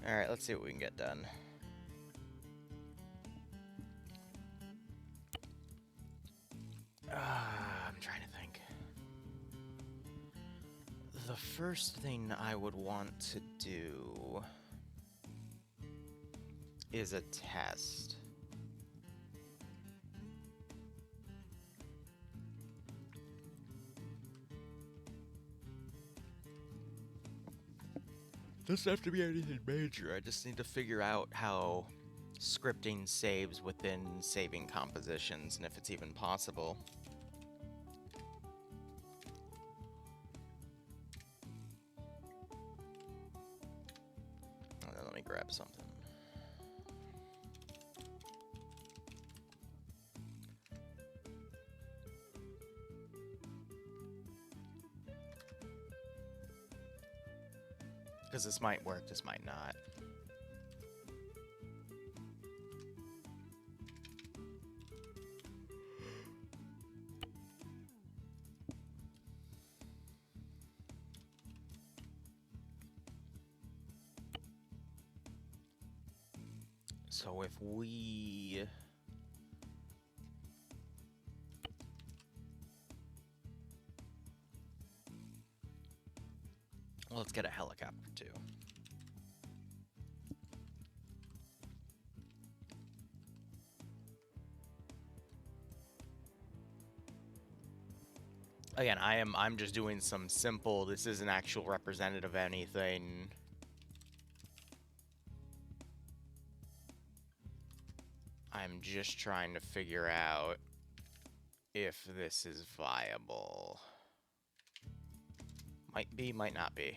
Alright, let's see what we can get done. I'm trying to think. The first thing I would want to do is a test. Doesn't have to be anything major. I just need to figure out how scripting saves within saving compositions and if it's even possible. And then let me grab something. Because this might work, this might not. So if we... Well, let's get a helicopter too. Again, I'm just doing some simple, this isn't actual representative of anything. I'm just trying to figure out if this is viable. Might be, might not be.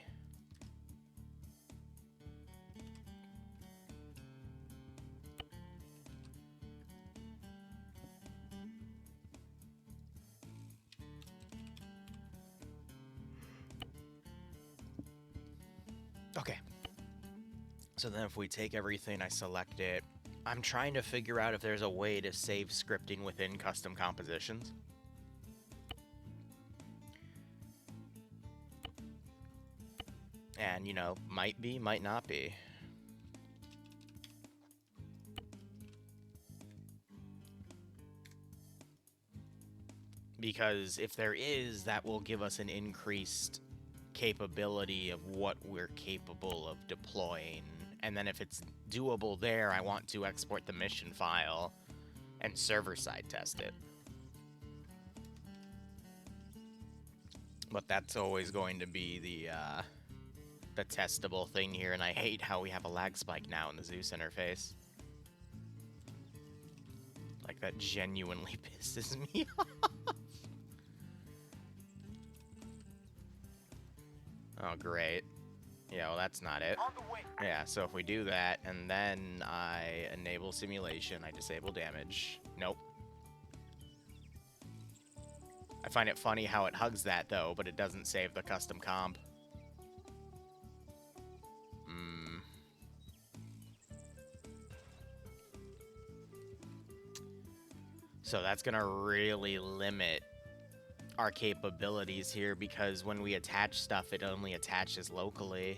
Okay. So then if we take everything, I select it. I'm trying to figure out if there's a way to save scripting within custom compositions. And, you know, might be, might not be. Because if there is, that will give us an increased capability of what we're capable of deploying. And then if it's doable there, I want to export the mission file and server-side test it. But that's always going to be the testable thing here, and I hate how we have a lag spike now in the Zeus interface. Like, that genuinely pisses me off. Oh, great. Yeah, well, that's not it. Yeah, so if we do that, and then I enable simulation, I disable damage. Nope. I find it funny how it hugs that, though, but it doesn't save the custom comp. So that's gonna really limit our capabilities here, because when we attach stuff, it only attaches locally.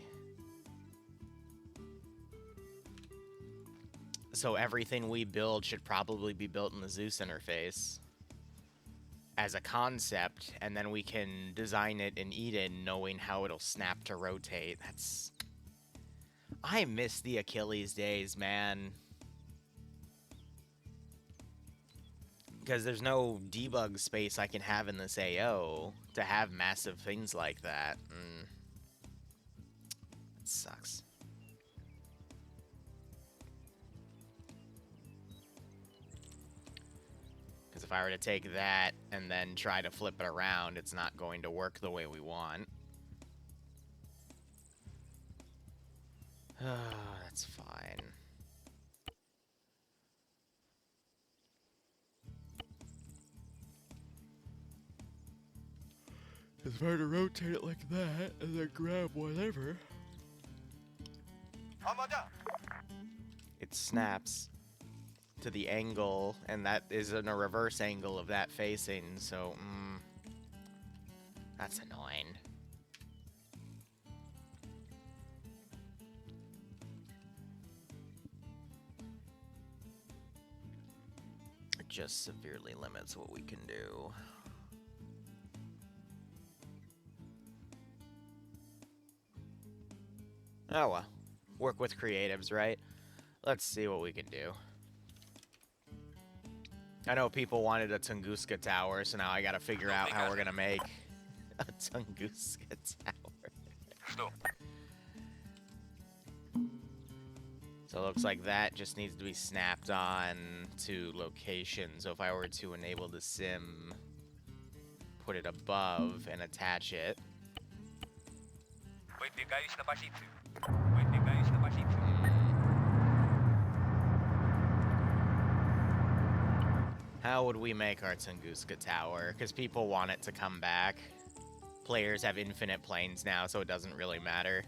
So everything we build should probably be built in the Zeus interface as a concept, and then we can design it in Eden knowing how it'll snap to rotate. That's... I miss the Achilles days, man. Because there's no debug space I can have in this AO to have massive things like that. It sucks. Because if I were to take that and then try to flip it around, it's not going to work the way we want. That's fine. It's hard to rotate it like that and then grab whatever. It snaps to the angle, and that is in a reverse angle of that facing, so, that's annoying. just severely limits what we can do. Oh well. Work with creatives, right? Let's see what we can do. I know people wanted a Tunguska tower, so now I gotta figure out how we're gonna make a Tunguska tower. So it looks like that just needs to be snapped on to location. So if I were to enable the sim, put it above, and attach it. How would we make our Tunguska tower? Because people want it to come back. Players have infinite planes now, so it doesn't really matter.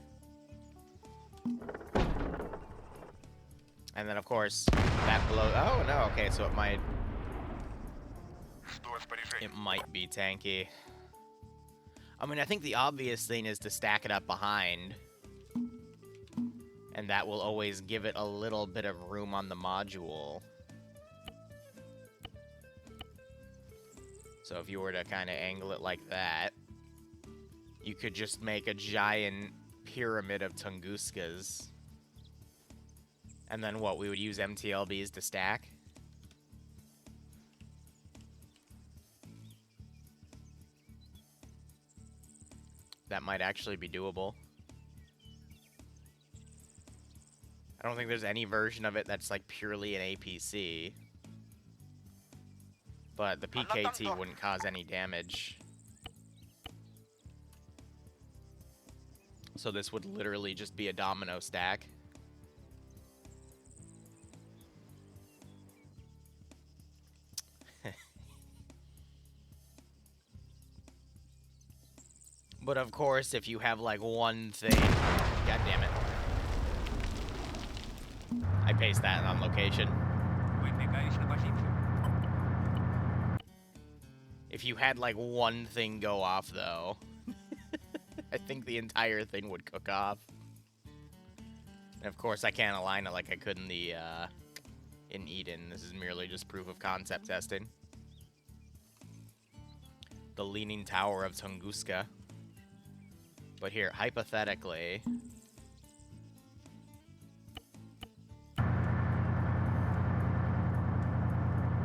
And then, of course, that blow... Oh, no, okay, so it might... It might be tanky. I mean, I think the obvious thing is to stack it up behind. And that will always give it a little bit of room on the module. So if you were to kind of angle it like that, you could just make a giant pyramid of Tunguskas. And then what, we would use MTLBs to stack? That might actually be doable. I don't think there's any version of it that's like purely an APC. But the PKT wouldn't cause any damage. So this would literally just be a domino stack. But of course, if you have like one thing... God damn it. I paste that on location. If you had like one thing go off though, I think the entire thing would cook off. And of course I can't align it like I could in the in Eden. This is merely just proof of concept testing. The Leaning Tower of Tunguska. But here, hypothetically...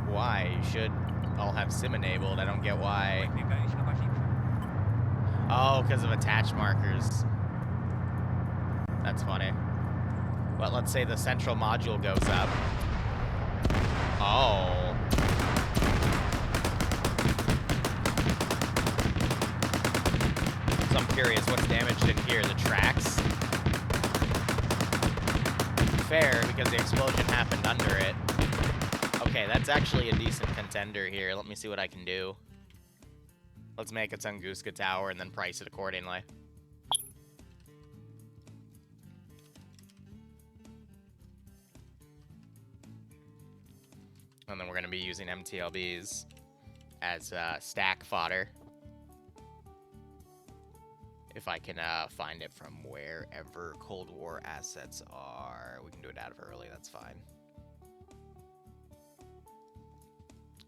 Why? You should all have sim enabled. I don't get why. Oh, because of attach markers. That's funny. But let's say the central module goes up. Oh. So I'm curious, what's damaged in here? The tracks? Fair, because the explosion happened under it. Okay, that's actually a decent contender here. Let me see what I can do. Let's make a Tunguska tower and then price it accordingly. And then we're going to be using MTLBs as stack fodder. If I can find it from wherever Cold War assets are. We can do it out of early, that's fine.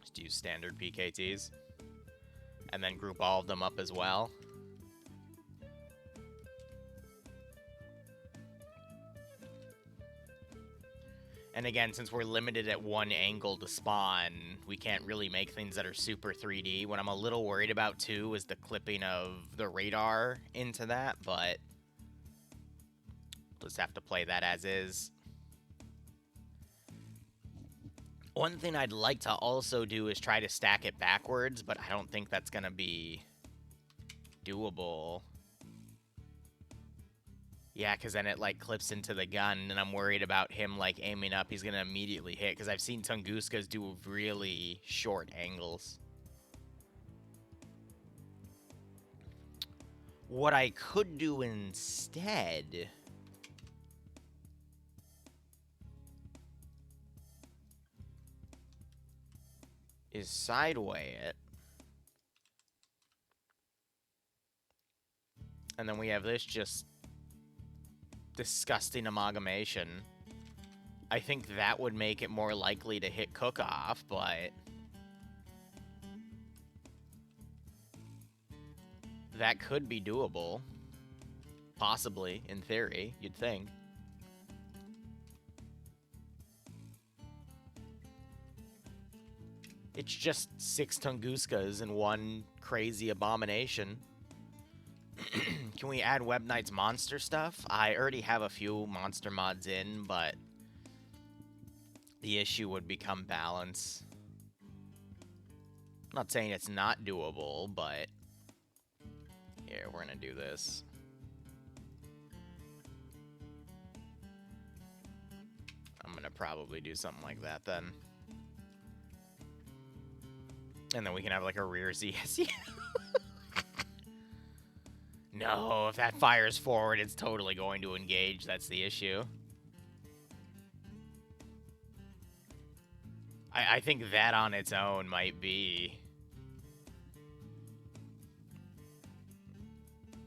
Just use standard PKTs. And then group all of them up as well. And again, since we're limited at one angle to spawn, we can't really make things that are super 3D. What I'm a little worried about, too, is the clipping of the radar into that, but we'll just have to play that as is. One thing I'd like to also do is try to stack it backwards, but I don't think that's going to be doable. Yeah, because then it, like, clips into the gun, and I'm worried about him, like, aiming up. He's going to immediately hit, because I've seen Tunguskas do really short angles. What I could do instead... is sideway it. And then we have this just... disgusting amalgamation. I think that would make it more likely to hit cook-off, but that could be doable. Possibly, in theory, you'd think. It's just 6 Tunguskas and 1 crazy abomination. Can we add Web Knight's monster stuff? I already have a few monster mods in, but the issue would become balance. I'm not saying it's not doable, but here, we're gonna do this. I'm gonna probably do something like that then. And then we can have like a rear ZSU. No, if that fires forward, it's totally going to engage. That's the issue. I think that on its own might be...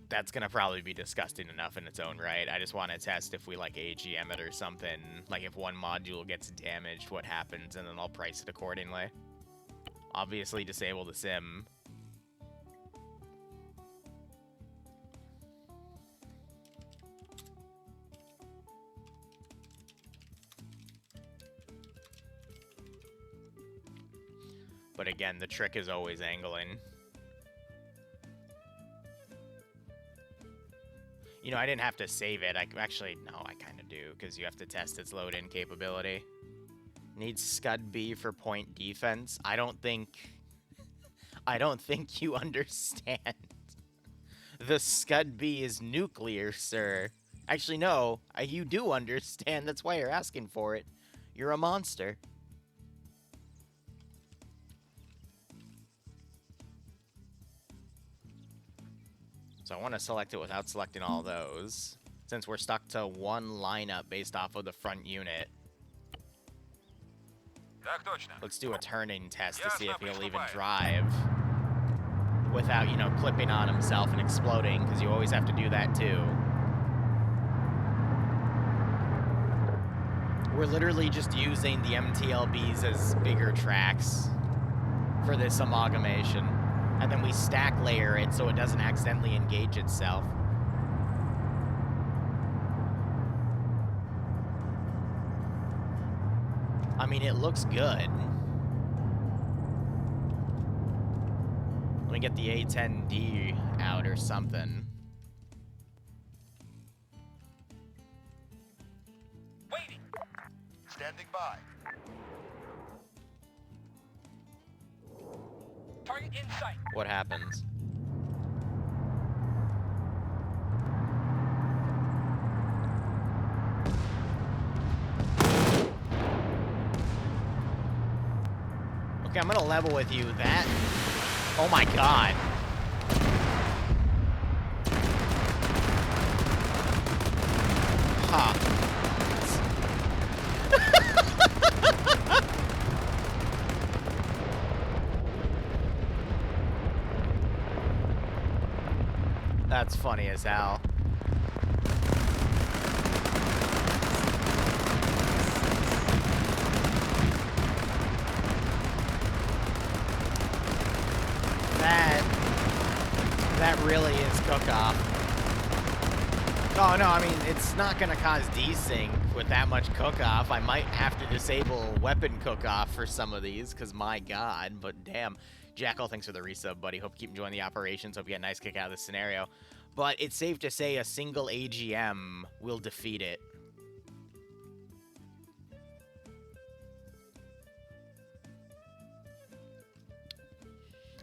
That's gonna probably be disgusting enough in its own right. I just want to test if we like AGM it or something. Like if one module gets damaged, what happens, and then I'll price it accordingly. Obviously disable the sim. But again, the trick is always angling. You know, I didn't have to save it. Actually, no, I kind of do, because you have to test its load-in capability. Needs Scud B for point defense. I don't think you understand. The Scud B is nuclear, sir. Actually, no, you do understand. That's why you're asking for it. You're a monster. So I want to select it without selecting all those, since we're stuck to one lineup based off of the front unit. Let's do a turning test to see if he'll even drive without, you know, clipping on himself and exploding, because you always have to do that too. We're literally just using the MTLBs as bigger tracks for this amalgamation. And then we stack layer it so it doesn't accidentally engage itself. I mean, it looks good. Let me get the A10D out or something. Waiting. Standing by. Target in sight. What happens? Okay, I'm gonna level with you. That... Oh my god. Huh. That's funny as hell. That really is cook-off. Oh, no, I mean, it's not going to cause desync with that much cook-off. I might have to disable weapon cook-off for some of these, because my god, but damn. Jackal, thanks for the resub, buddy. Hope you keep enjoying the operations. Hope you get a nice kick out of this scenario. But it's safe to say a single AGM will defeat it.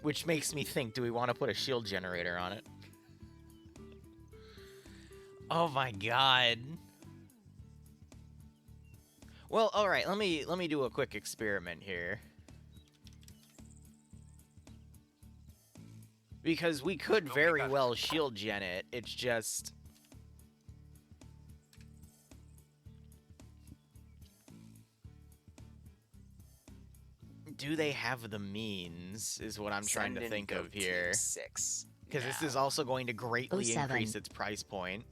Which makes me think, do we want to put a shield generator on it? Oh my god. Well, alright, let me do a quick experiment here. Because we could very well shield gen it, it's just... Do they have the means, is what I'm trying to think of here. Because this is also going to greatly increase its price point.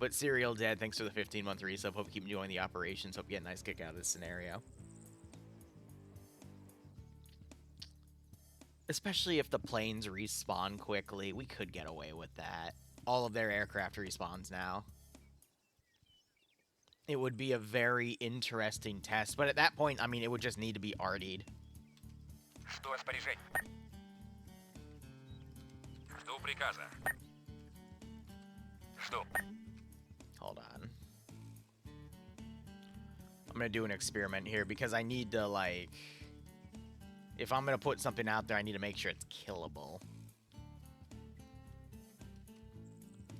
But Serial Dead, thanks for the 15-month resub. Hope you keep enjoying the operations. Hope you get a nice kick out of this scenario. Especially if the planes respawn quickly, we could get away with that. All of their aircraft respawns now. It would be a very interesting test, but at that point, I mean, it would just need to be RD'd. Жду распоряжений. Жду приказа. Жду. Hold on. I'm gonna do an experiment here because I need to, like... If I'm gonna put something out there, I need to make sure it's killable.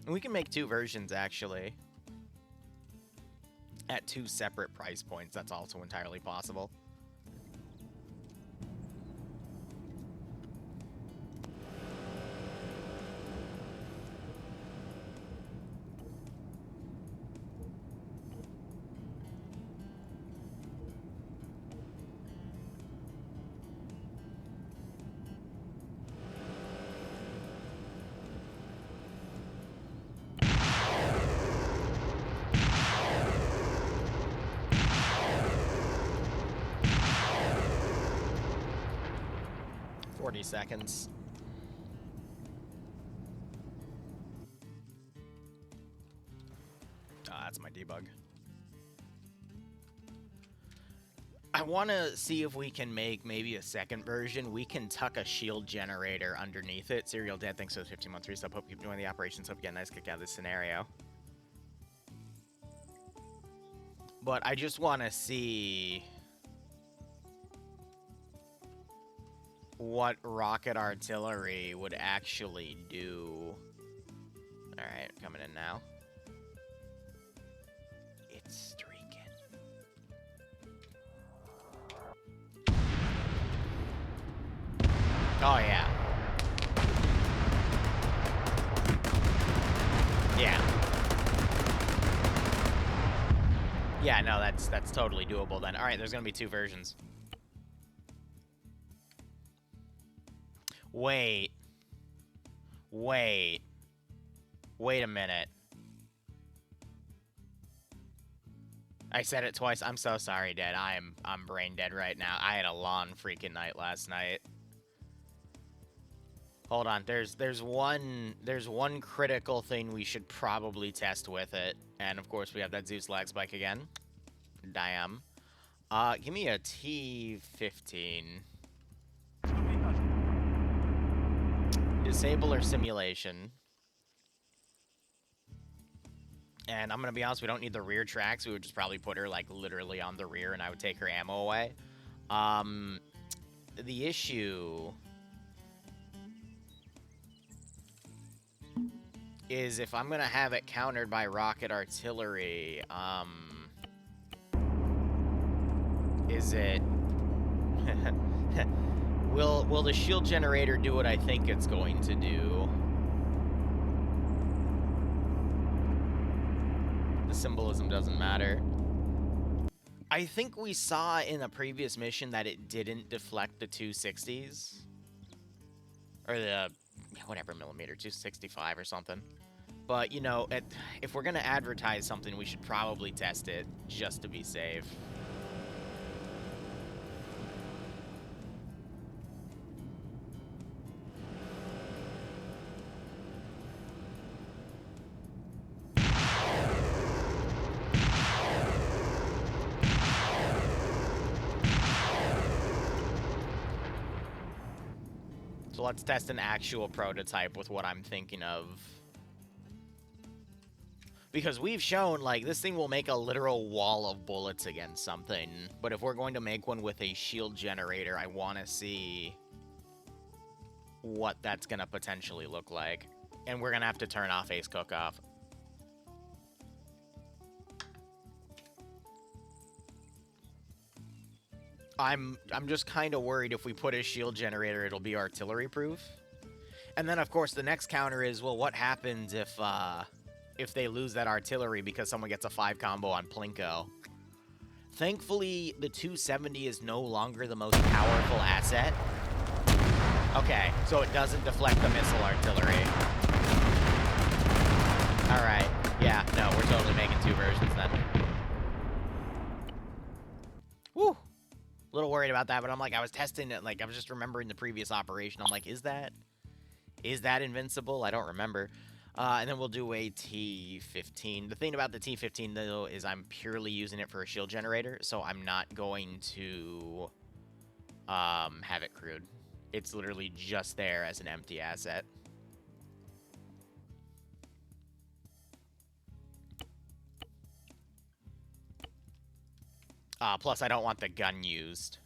And we can make 2 versions, actually. At 2 separate price points. That's also entirely possible. Seconds. That's my debug. I want to see if we can make maybe a second version. We can tuck a shield generator underneath it. Serial Dead, thanks for the 15-month resub. Hope you keep doing the operations. Hope you get a nice kick out of this scenario. But I just want to see what rocket artillery would actually do. Alright, coming in now. It's streaking. Oh, yeah. Yeah. Yeah, no, that's totally doable then. Alright, there's gonna be 2 versions. Wait a minute. I said it twice. I'm so sorry, Dead. I'm brain dead right now. I had a long freaking night last night. Hold on. There's one critical thing we should probably test with it. And of course we have that Zeus lag spike again. Damn. Give me a T-15. Disable or simulation. And I'm gonna be honest, we don't need the rear tracks. We would just probably put her like literally on the rear and I would take her ammo away. The issue is if I'm gonna have it countered by rocket artillery, is it will the shield generator do what I think it's going to do? The symbolism doesn't matter. I think we saw in a previous mission that it didn't deflect the 260s. Or the, whatever millimeter, 265 or something. But, you know, if we're going to advertise something, we should probably test it just to be safe. So let's test an actual prototype with what I'm thinking of. Because we've shown, like, this thing will make a literal wall of bullets against something. But if we're going to make one with a shield generator, I want to see what that's going to potentially look like. And we're going to have to turn off Ace Cook-Off. I'm just kind of worried if we put a shield generator, it'll be artillery proof. And then, of course, the next counter is, well, what happens if they lose that artillery because someone gets a 5 combo on Plinko? Thankfully, the 270 is no longer the most powerful asset. Okay, so it doesn't deflect the missile artillery. Alright. Yeah, no, we're totally making 2 versions then. Woo! A little worried about that, but I'm like, I was testing it, like, I was just remembering the previous operation. I'm like, is that invincible? I don't remember. And then we'll do a T15. The thing about the T15, though, is I'm purely using it for a shield generator, so I'm not going to have it crewed. It's literally just there as an empty asset. Plus, I don't want the gun used.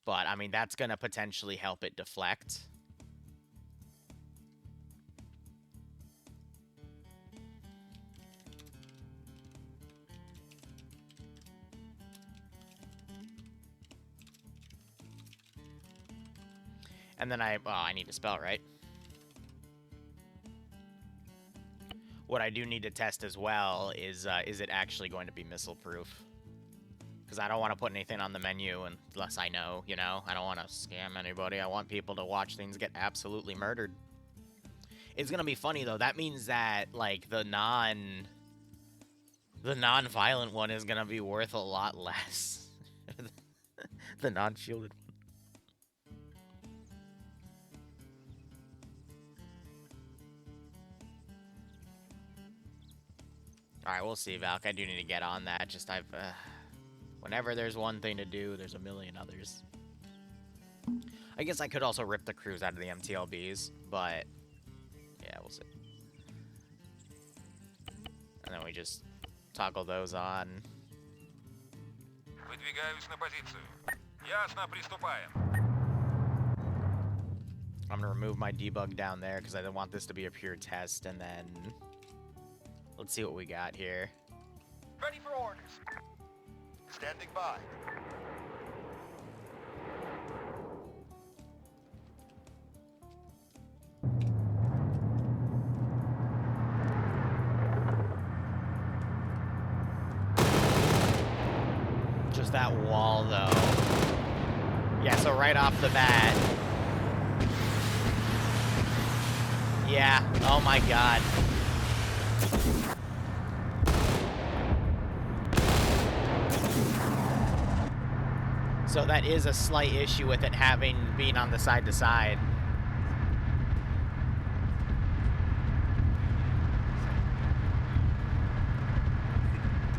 But, I mean, that's going to potentially help it deflect. And then I need to spell it right. What I do need to test as well is it actually going to be missile-proof? Because I don't want to put anything on the menu unless I know, you know? I don't want to scam anybody. I want people to watch things get absolutely murdered. It's going to be funny, though. That means that, like, the non-violent one is going to be worth a lot less. The non-shielded one. Alright, we'll see, Valk. I do need to get on that. Just, whenever there's one thing to do, there's a million others. I guess I could also rip the crews out of the MTLBs, but... yeah, we'll see. And then we just toggle those on. Выдвигаюсь на позицию. Ясно, приступаем. I'm gonna remove my debug down there because I don't want this to be a pure test, and then let's see what we got here. Ready for orders. Standing by. Just that wall, though. Yeah, so right off the bat. Yeah, oh my god. So that is a slight issue with it being on the side to side.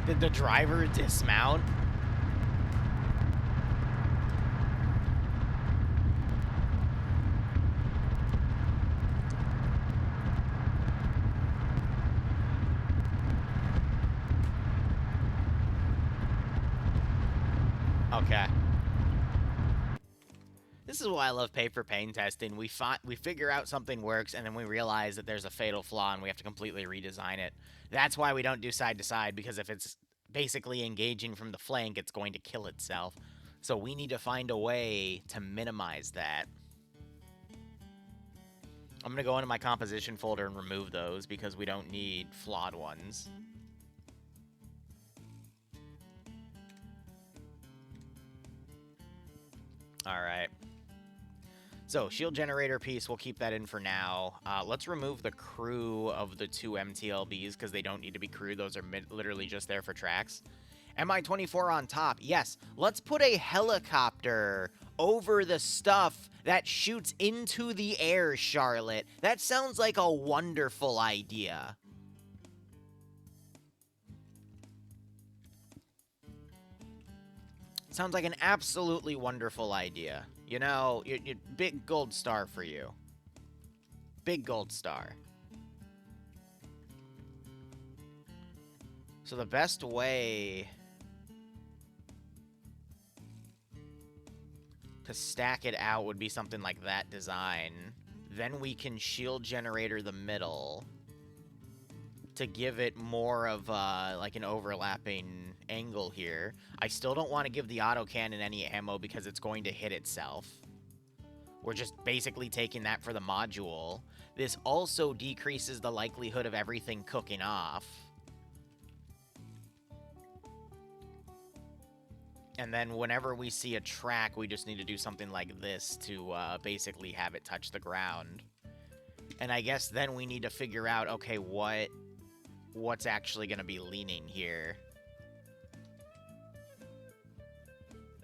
Did the driver dismount? Okay. This is why I love paper pain testing. We figure out something works, and then we realize that there's a fatal flaw, and we have to completely redesign it. That's why we don't do side to side, because if it's basically engaging from the flank, it's going to kill itself. So we need to find a way to minimize that. I'm going to go into my composition folder and remove those, because we don't need flawed ones. Alright. So, shield generator piece, we'll keep that in for now. Let's remove the crew of the 2 MTLBs, because they don't need to be crewed. Those are literally just there for tracks. MI-24 on top. Yes, let's put a helicopter over the stuff that shoots into the air, Charlotte. That sounds like a wonderful idea. Sounds like an absolutely wonderful idea. You know, big gold star for you. Big gold star. So the best way to stack it out would be something like that design. Then we can shield generator the middle to give it more of like an overlapping angle here. I still don't want to give the autocannon any ammo because it's going to hit itself. We're just basically taking that for the module. This also decreases the likelihood of everything cooking off. And then whenever we see a track, we just need to do something like this to basically have it touch the ground. And I guess then we need to figure out, okay, what what's actually going to be leaning here.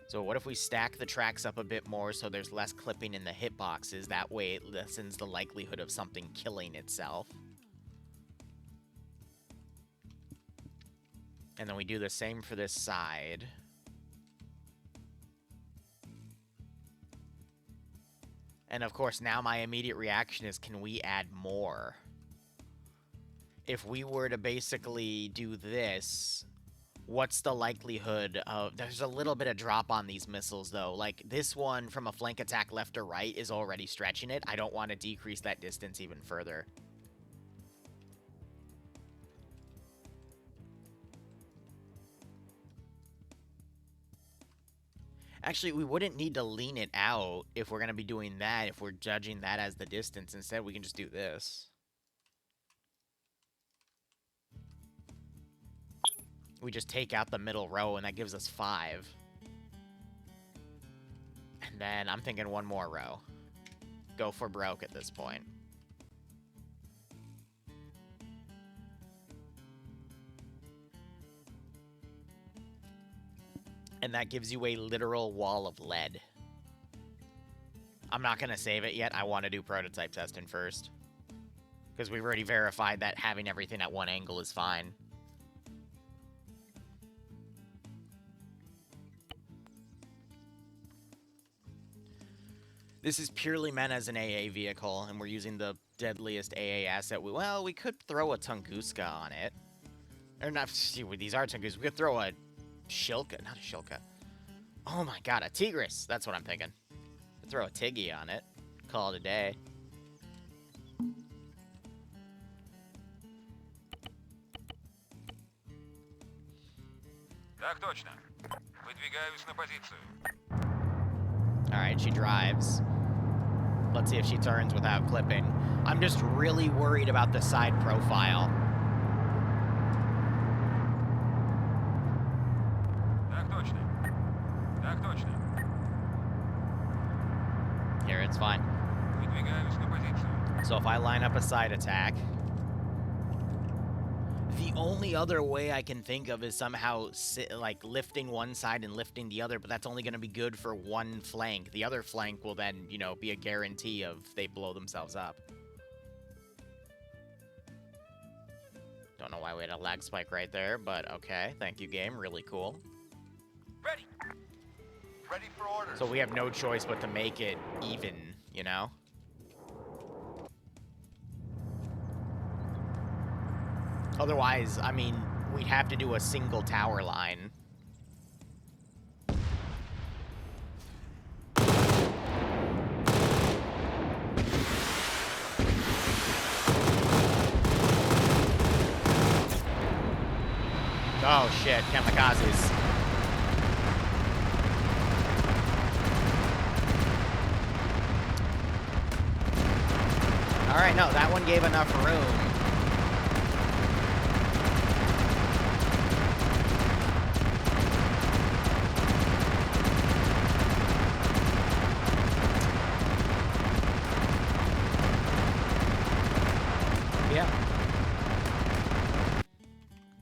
So what if we stack the tracks up a bit more so there's less clipping in the hitboxes? That way it lessens the likelihood of something killing itself. And then we do the same for this side. And of course, now my immediate reaction is, can we add more? If we were to basically do this, what's the likelihood of... There's a little bit of drop on these missiles, though. Like, this one from a flank attack left or right is already stretching it. I don't want to decrease that distance even further. Actually, we wouldn't need to lean it out if we're going to be doing that, if we're judging that as the distance. Instead, we can just do this. We just take out the middle row, and that gives us 5. And then I'm thinking one more row. Go for broke at this point. And that gives you a literal wall of lead. I'm not going to save it yet. I want to do prototype testing first. Because we've already verified that having everything at one angle is fine. This is purely meant as an AA vehicle, and we're using the deadliest AA asset. Well, we could throw a Tunguska on it. Or not, these are Tunguska. We could throw a Shilka, not a Shilka. Oh my god, a Tigris. That's what I'm thinking. Throw a Tiggy on it. Call it a day. Так точно. Выдвигаюсь на позицию. Alright, she drives. Let's see if she turns without clipping. I'm just really worried about the side profile. Так точно. Так точно. Here, it's fine. Выдвигаюсь на позицию. So if I line up a side attack... The only other way I can think of is somehow, like, lifting one side and lifting the other, but that's only going to be good for one flank. The other flank will then, you know, be a guarantee of they blow themselves up. Don't know why we had a lag spike right there, but okay. Thank you, game. Really cool. Ready. Ready for orders. So we have no choice but to make it even, you know? Otherwise, I mean, we'd have to do a single tower line. Oh shit, kamikazes. Alright, no, that one gave enough room.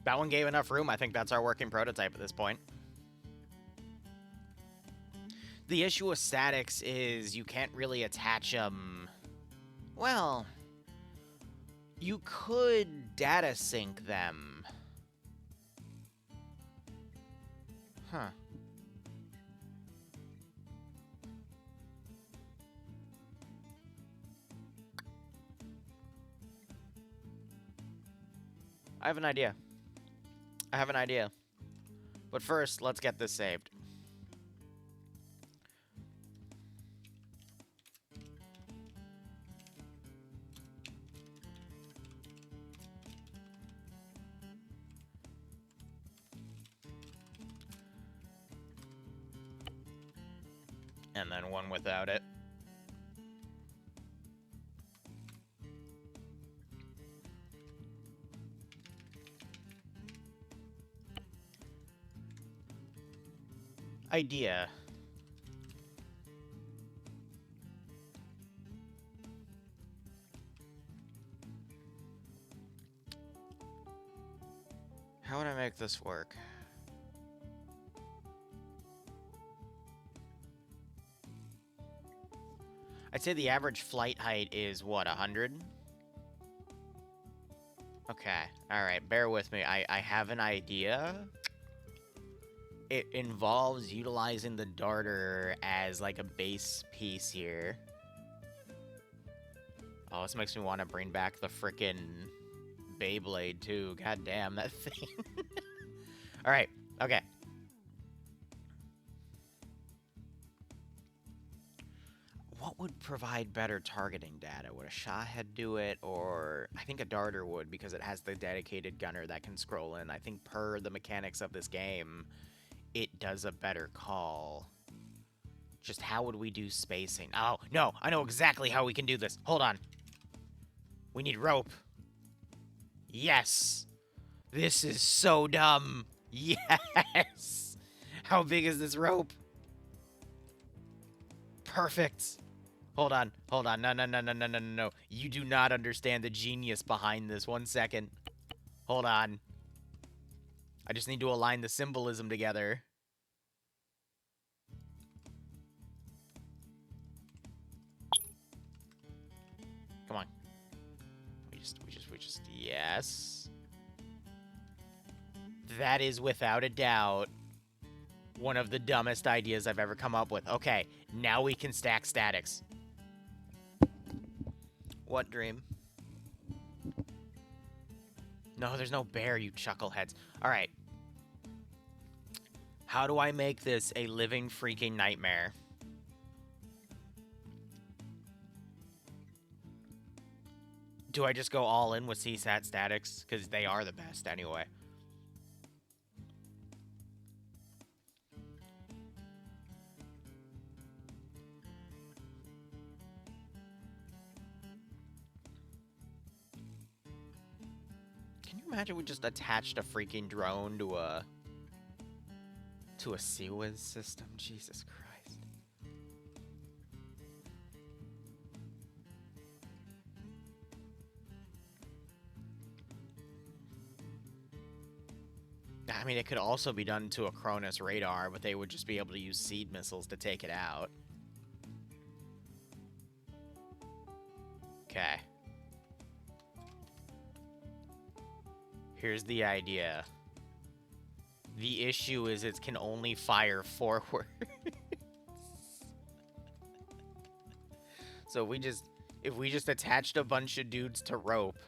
That one gave enough room. I think that's our working prototype at this point. The issue with statics is you can't really attach them. Well, you could data sync them. Huh. I have an idea. But first, let's get this saved. And then one without it. Idea. make this work? I'd say the average flight height is, what, 100? Okay, alright, bear with me. I have an idea. It involves utilizing the darter as, like, a base piece here. Oh, this makes me want to bring back the frickin' Beyblade, too. God damn, that thing. Alright, okay. What would provide better targeting data? Would a Shahhead do it, or... I think a darter would, because it has the dedicated gunner that can scroll in. I think per the mechanics of this game, it does a better call. Just how would we do spacing? Oh, no, I know exactly how we can do this. Hold on. We need rope. Yes. This is so dumb. Yes. How big is this rope? Perfect. Hold on. Hold on. No. You do not understand the genius behind this. 1 second. Hold on. I just need to align the symbolism together. Come on. We just, yes. That is without a doubt one of the dumbest ideas I've ever come up with. Okay, now we can stack statics. What dream? No, there's no bear, you chuckleheads. Alright. How do I make this a living freaking nightmare? Do I just go all in with CSAT statics? Because they are the best anyway. Can you imagine we just attached a freaking drone to a CWIS system? Jesus Christ. I mean, it could also be done to a Cronus radar, but they would just be able to use seed missiles to take it out. Okay. Here's the idea. The issue is it can only fire forward. So if we just attached a bunch of dudes to rope,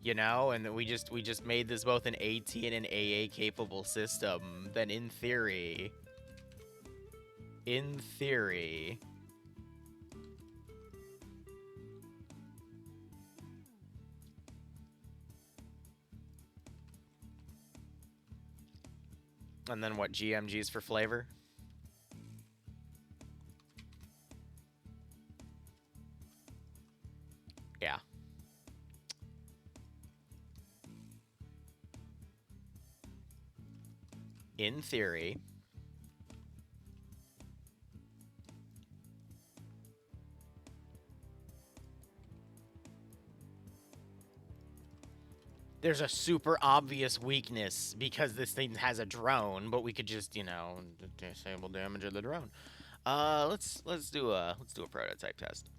you know, and we just made this both an AT and an AA capable system, then in theory, and then what, GMGs for flavor? Yeah. In theory, there's a super obvious weakness because this thing has a drone, but we could just, you know, disable damage of the drone. Let's do a prototype test.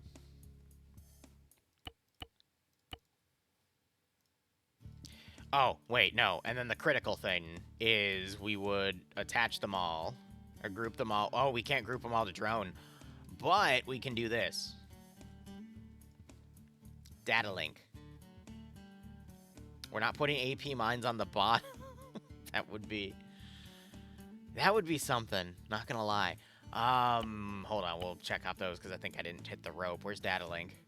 Oh, wait, no. And then the critical thing is we would attach them all, or group them all. Oh, we can't group them all to drone, but we can do this. Data link. We're not putting AP mines on the bot. That would be something, not gonna lie. Hold on, we'll check out those, because I think I didn't hit the rope. Where's data link?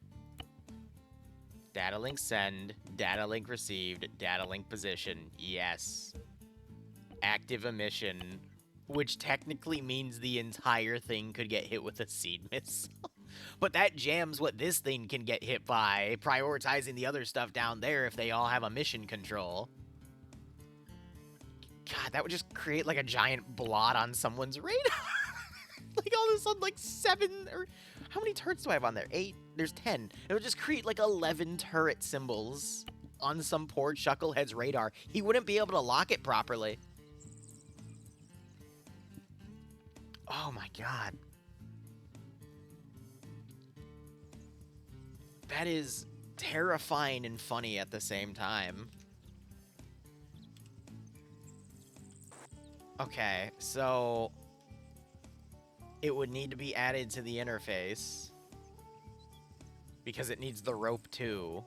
Data link send, data link received, data link position, yes. Active emission, which technically means the entire thing could get hit with a seed missile. But that jams what this thing can get hit by, prioritizing the other stuff down there if they all have a mission control. God, that would just create like a giant blot on someone's radar. Like all of a sudden, like 7 or... How many turrets do I have on there? 8? There's 10. It would just create like 11 turret symbols on some poor chucklehead's radar, he wouldn't be able to lock it properly. Oh my god. That is terrifying and funny at the same time. Okay, so it would need to be added to the interface because it needs the rope too.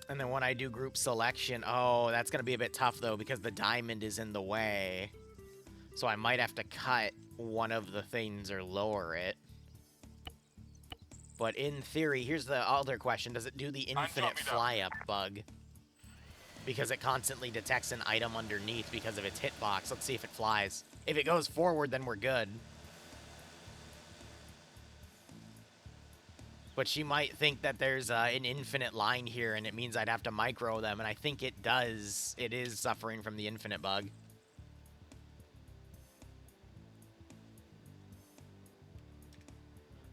And then when I do group selection, oh, that's going to be a bit tough, though, because the diamond is in the way. So I might have to cut one of the things or lower it. But in theory, here's the other question. Does it do the infinite fly-up bug? Because it constantly detects an item underneath because of its hitbox. Let's see if it flies. If it goes forward, then we're good. But she might think that there's an infinite line here, and it means I'd have to micro them, and I think it does. It is suffering from the infinite bug.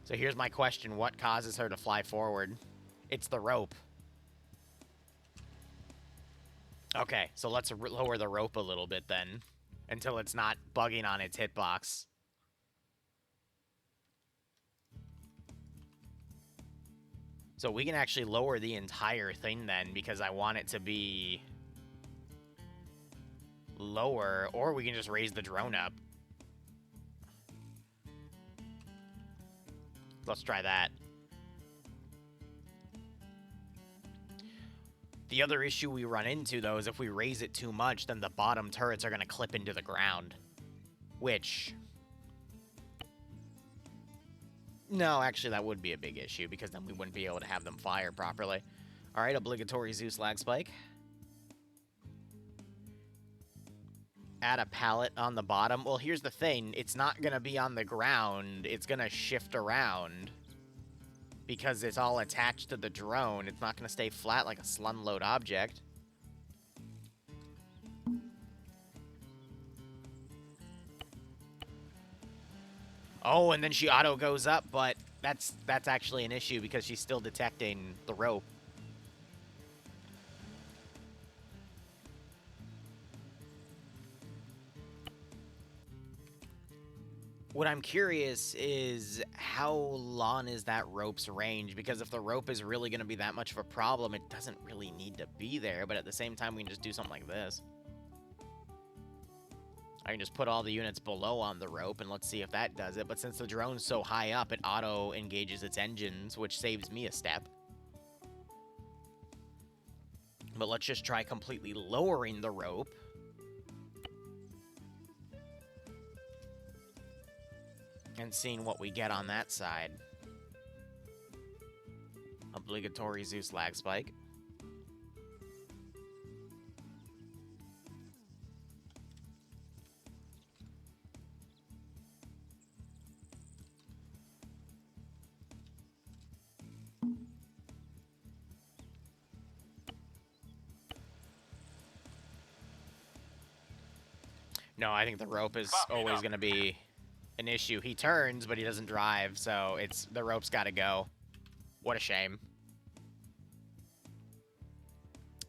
So here's my question. What causes her to fly forward? It's the rope. Okay, so let's lower the rope a little bit then, until it's not bugging on its hitbox. So we can actually lower the entire thing then, because I want it to be lower, or we can just raise the drone up. Let's try that. The other issue we run into, though, is if we raise it too much, then the bottom turrets are going to clip into the ground. Which... no, actually, that would be a big issue, because then we wouldn't be able to have them fire properly. Alright, obligatory Zeus lag spike. Add a pallet on the bottom. Well, here's the thing. It's not going to be on the ground. It's going to shift around. Because it's all attached to the drone. It's not going to stay flat like a slun load object. Oh, and then she auto goes up, but that's actually an issue because she's still detecting the rope. What I'm curious is how long is that rope's range? Because if the rope is really going to be that much of a problem, it doesn't really need to be there. But at the same time, we can just do something like this. I can just put all the units below on the rope, and let's see if that does it. But since the drone's so high up, it auto-engages its engines, which saves me a step. But let's just try completely lowering the rope. And seeing what we get on that side. Obligatory Zeus lag spike. No, I think the rope is always going to be an issue. He turns, but he doesn't drive, so the rope's got to go. What a shame.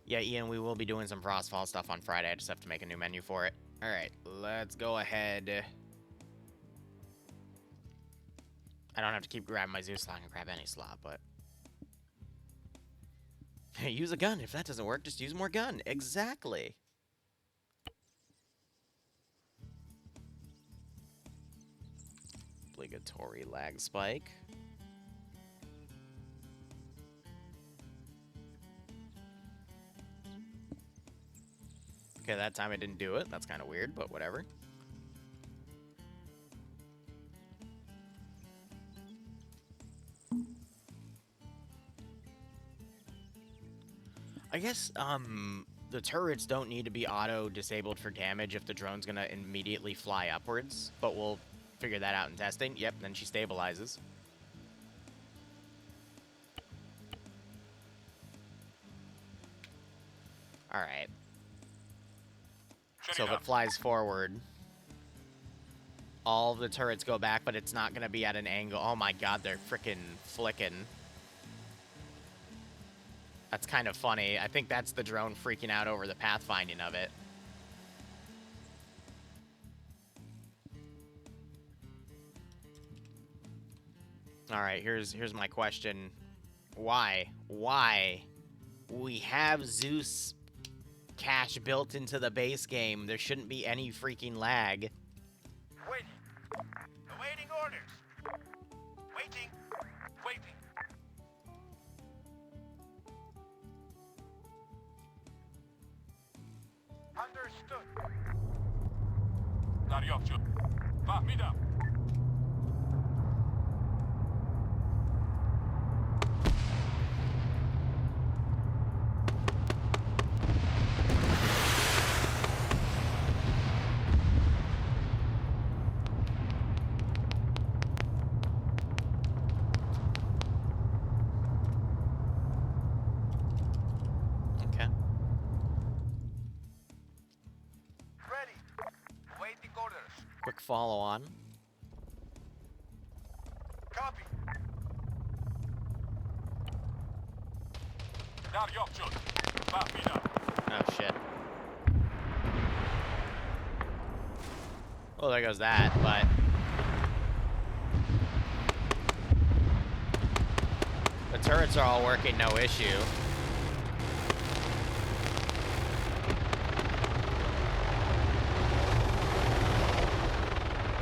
Yeah, Ian, we will be doing some Frostfall stuff on Friday. I just have to make a new menu for it. All right, let's go ahead. I don't have to keep grabbing my Zeus slot. I can grab any slot, but... use a gun. If that doesn't work, just use more gun. Exactly. Obligatory lag spike. Okay, that time I didn't do it. That's kind of weird, but whatever. I guess, the turrets don't need to be auto-disabled for damage if the drone's gonna immediately fly upwards, but we'll figure that out in testing. Yep, then she stabilizes. Alright. Shut So it if it up. flies forward, all the turrets go back, but it's not going to be at an angle. Oh my god, they're freaking flicking. That's kind of funny. I think that's the drone freaking out over the pathfinding of it. Alright, here's my question. Why? Why? We have Zeus cache built into the base game. There shouldn't be any freaking lag. Waiting. Awaiting orders. Waiting. Waiting. Understood. Daryovchu. Fahmida. Okay. Ready. Waiting orders. Quick follow on. Copy. Daryovchu. Fahmida. Oh shit. Well, there goes that, but the turrets are all working, no issue.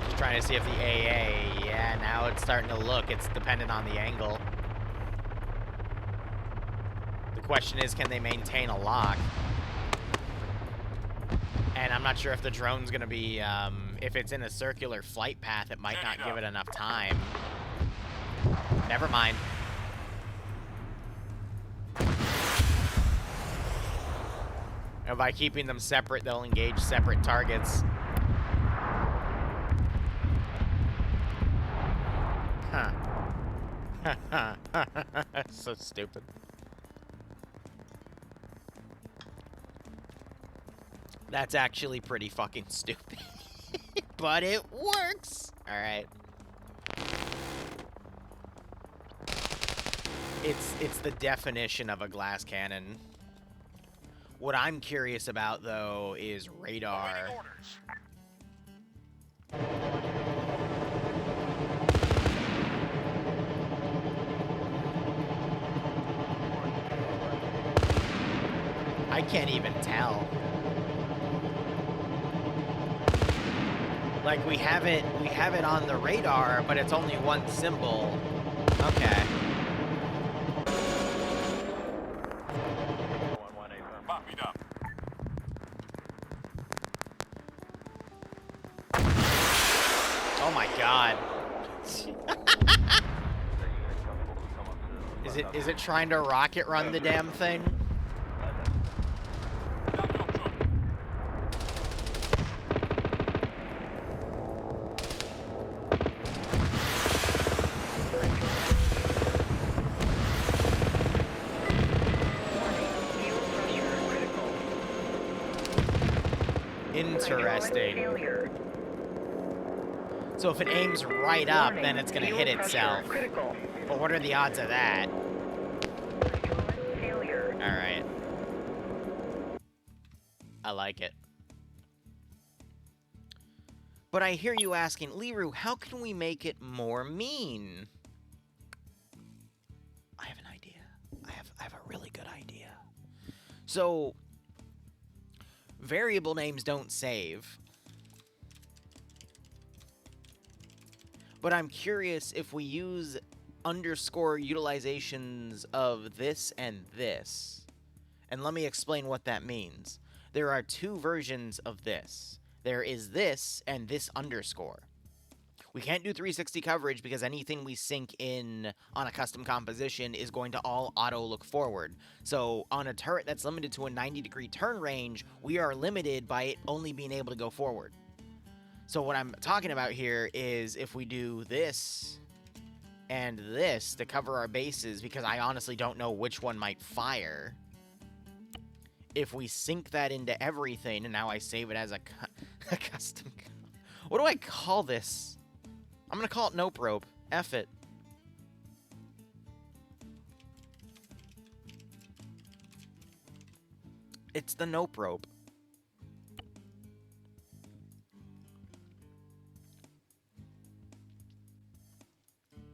Just trying to see if the AA, yeah, now it's starting to look. It's dependent on the angle. The question is, can they maintain a lock? And I'm not sure if the drone's gonna be, if it's in a circular flight path, it might not give it enough time. Never mind. And by keeping them separate, they'll engage separate targets. Huh. So stupid. That's actually pretty fucking stupid. But it works! Alright. It's the definition of a glass cannon. What I'm curious about, though, is radar. Awaiting orders. I can't even tell. Like, we have it on the radar, but it's only one symbol. Okay. Fahmida. Oh my god. Is it trying to rocket run the damn thing? Interesting. So if it aims right up, then it's gonna hit itself. But what are the odds of that? Alright. I like it. But I hear you asking, Liru, how can we make it more mean? I have an idea. I have a really good idea. So, variable names don't save. But I'm curious if we use underscore utilizations of this and this. And let me explain what that means. There are two versions of this. There is this and this underscore. We can't do 360 coverage because anything we sync in on a custom composition is going to all auto look forward. So on a turret that's limited to a 90-degree turn range, we are limited by it only being able to go forward. So what I'm talking about here is if we do this and this to cover our bases, because I honestly don't know which one might fire, if we sync that into everything, and now I save it as a custom... What do I call this? I'm gonna call it Nope Rope. F it. It's the Nope Rope.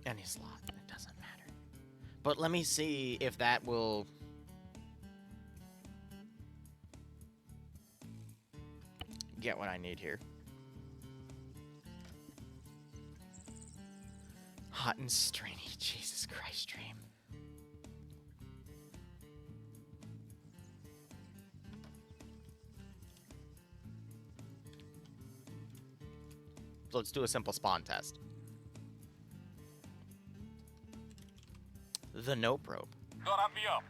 Any slot, it doesn't matter. But let me see if that will... get what I need here. Hot and strainy, Jesus Christ, stream. So let's do a simple spawn test. The Nope Rope. Gotta be up.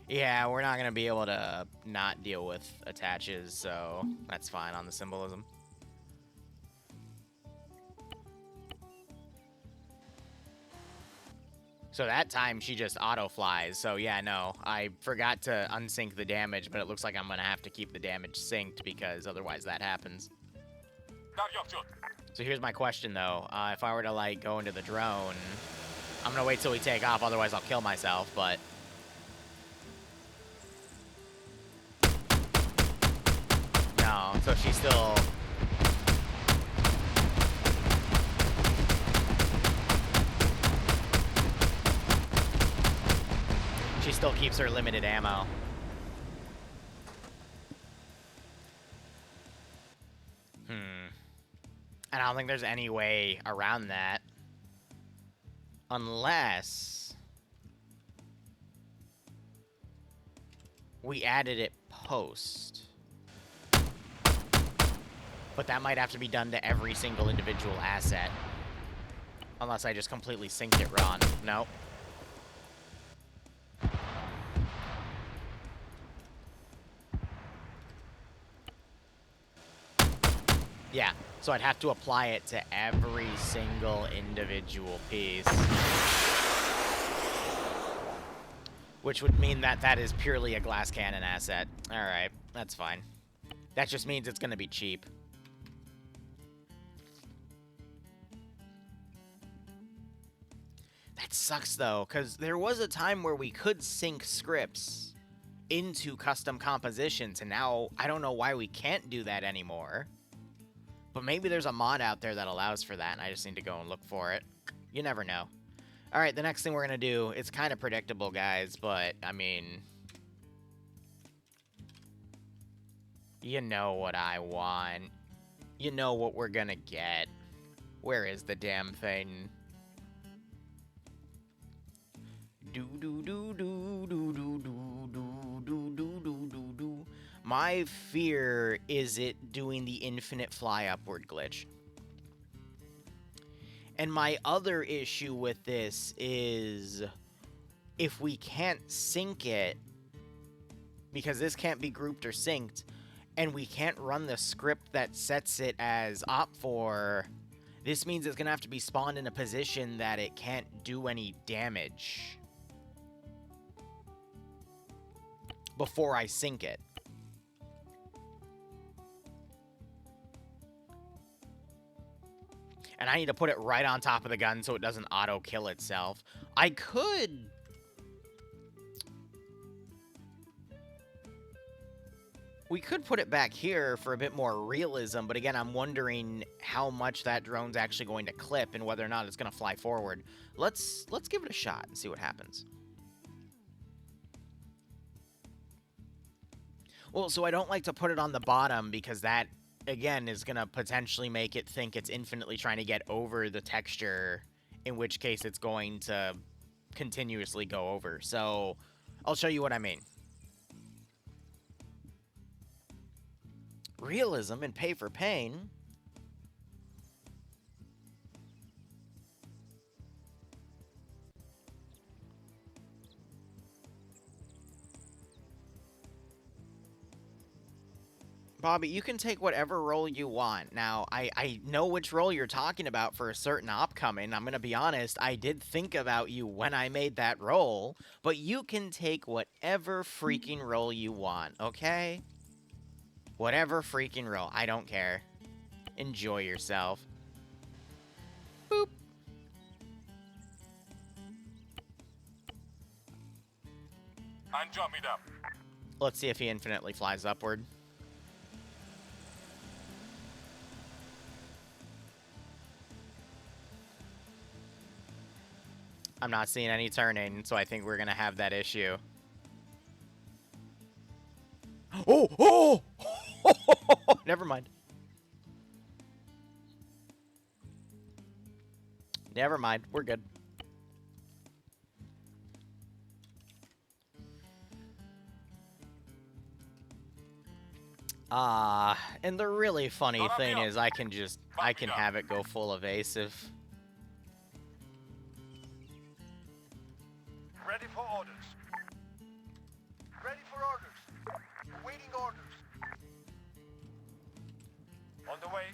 Yeah, we're not gonna be able to not deal with attaches, so that's fine on the symbolism. So that time she just auto flies. So yeah, no, I forgot to unsync the damage, but it looks like I'm gonna have to keep the damage synced because otherwise that happens. So here's my question though. If I were to like go into the drone, I'm gonna wait till we take off, otherwise I'll kill myself, but... No, so she's still... She still keeps her limited ammo. And I don't think there's any way around that. Unless... we added it post. But that might have to be done to every single individual asset. Unless I just completely synced it wrong. Nope. Yeah, so I'd have to apply it to every single individual piece. Which would mean that that is purely a glass cannon asset. Alright, that's fine. That just means it's going to be cheap. That sucks, though, because there was a time where we could sync scripts into custom compositions, and now I don't know why we can't do that anymore. But maybe there's a mod out there that allows for that, and I just need to go and look for it. You never know. Alright, the next thing we're going to do, it's kind of predictable, guys, but, I mean... you know what I want. You know what we're going to get. Where is the damn thing? My fear is it doing the infinite fly upward glitch. And my other issue with this is if we can't sync it, because this can't be grouped or synced, and we can't run the script that sets it as op4, this means it's going to have to be spawned in a position that it can't do any damage before I sync it. And I need to put it right on top of the gun so it doesn't auto-kill itself. I could... we could put it back here for a bit more realism, but again, I'm wondering how much that drone's actually going to clip and whether or not it's going to fly forward. Let's give it a shot and see what happens. Well, so I don't like to put it on the bottom because that, again, is going to potentially make it think it's infinitely trying to get over the texture, in which case it's going to continuously go over. So I'll show you what I mean. Realism and pay for pain. Bobby, you can take whatever role you want. Now, I know which role you're talking about for a certain upcoming. I'm going to be honest, I did think about you when I made that role, but you can take whatever freaking role you want, okay? Whatever freaking role. I don't care. Enjoy yourself. Boop. And jump it up. Let's see if he infinitely flies upward. I'm not seeing any turning, so I think we're going to have that issue. Oh! Oh! Never mind. Never mind. We're good. And the really funny thing is I can have it go full evasive. Ready for orders. Ready for orders. Awaiting orders. On the way.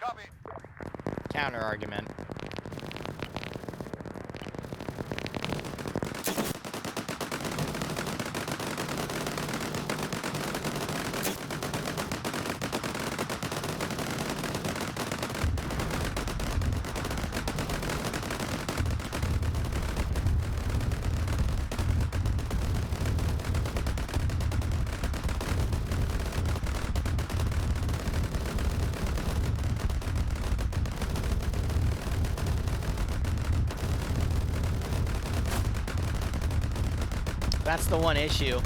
Copy. Counter argument. That's the one issue.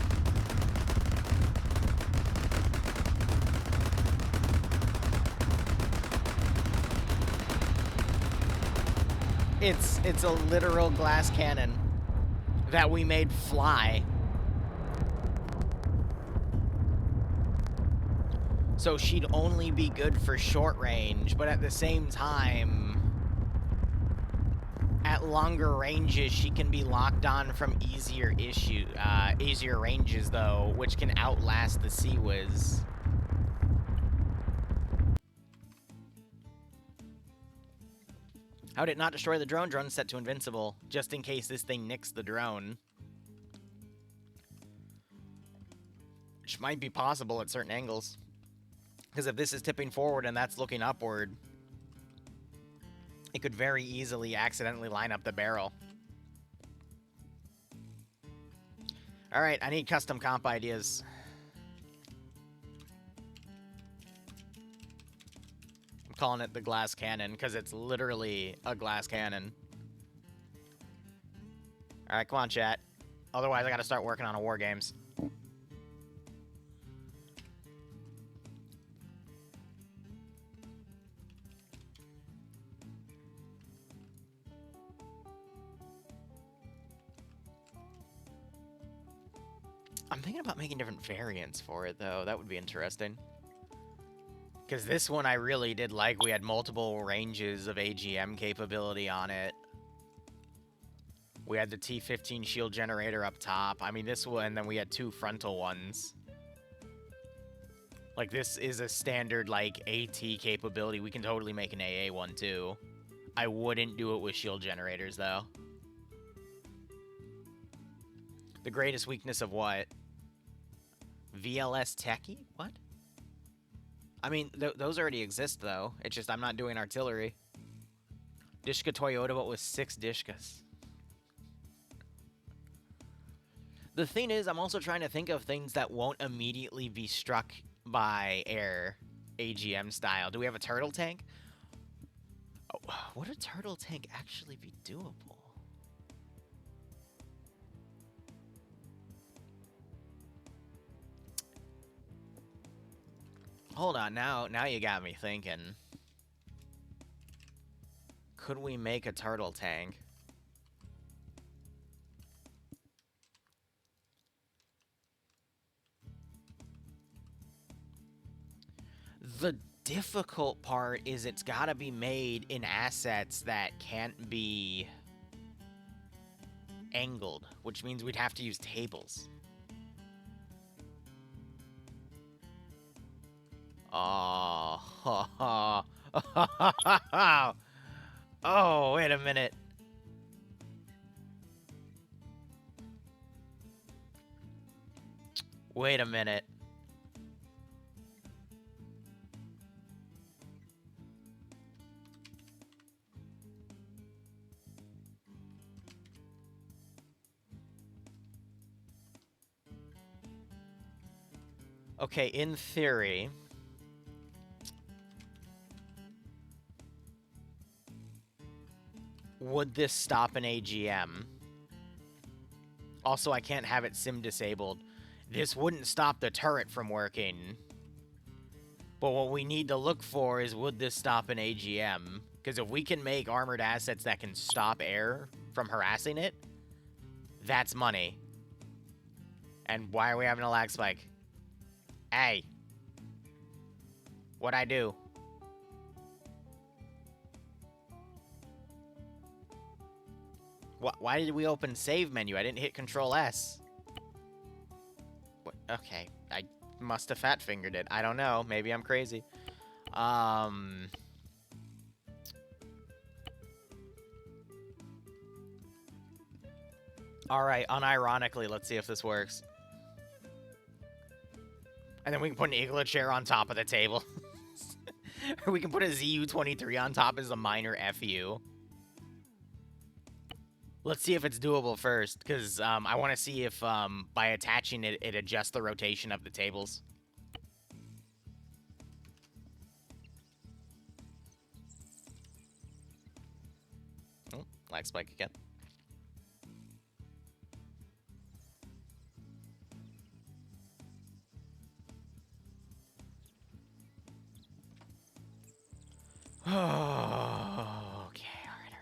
It's a literal glass cannon that we made fly. So she'd only be good for short range, but at the same time, at longer ranges, she can be locked on from easier ranges, though, which can outlast the Sea-Wiz. How did it not destroy the drone? Drone set to invincible, just in case this thing nicks the drone. Which might be possible at certain angles. Because if this is tipping forward and that's looking upward, it could very easily accidentally line up the barrel. Alright, I need custom comp ideas. I'm calling it the glass cannon, because it's literally a glass cannon. Alright, come on, chat. Otherwise, I gotta start working on a War Games. I'm thinking about making different variants for it, though. That would be interesting. Because this one I really did like. We had multiple ranges of AGM capability on it. We had the T15 shield generator up top. I mean, this one, and then we had two frontal ones. Like, this is a standard, like, AT capability. We can totally make an AA one, too. I wouldn't do it with shield generators, though. The greatest weakness of what? VLS Techie? What? I mean, those already exist, though. It's just I'm not doing artillery. Dishka Toyota, but with 6 Dishkas. The thing is, I'm also trying to think of things that won't immediately be struck by air, AGM style. Do we have a turtle tank? Oh, would a turtle tank actually be doable? Hold on, now you got me thinking. Could we make a turtle tank? The difficult part is it's gotta be made in assets that can't be angled, which means we'd have to use tables. Oh, oh, wait a minute. Wait a minute. Okay, in theory, would this stop an AGM? Also, I can't have it sim disabled. This wouldn't stop the turret from working. But what we need to look for is, would this stop an AGM? Because if we can make armored assets that can stop air from harassing it, that's money. And why are we having a lag spike? Hey. What'd I do? Why did we open save menu? I didn't hit Control S. What? Okay, I must have fat fingered it. I don't know. Maybe I'm crazy. All right, unironically, let's see if this works. And then we can put an Igla chair on top of the table. Or we can put a ZU-23 on top as a minor FU. Let's see if it's doable first, because I want to see if by attaching it, it adjusts the rotation of the tables. Oh, lag spike again. Oh, okay, all right.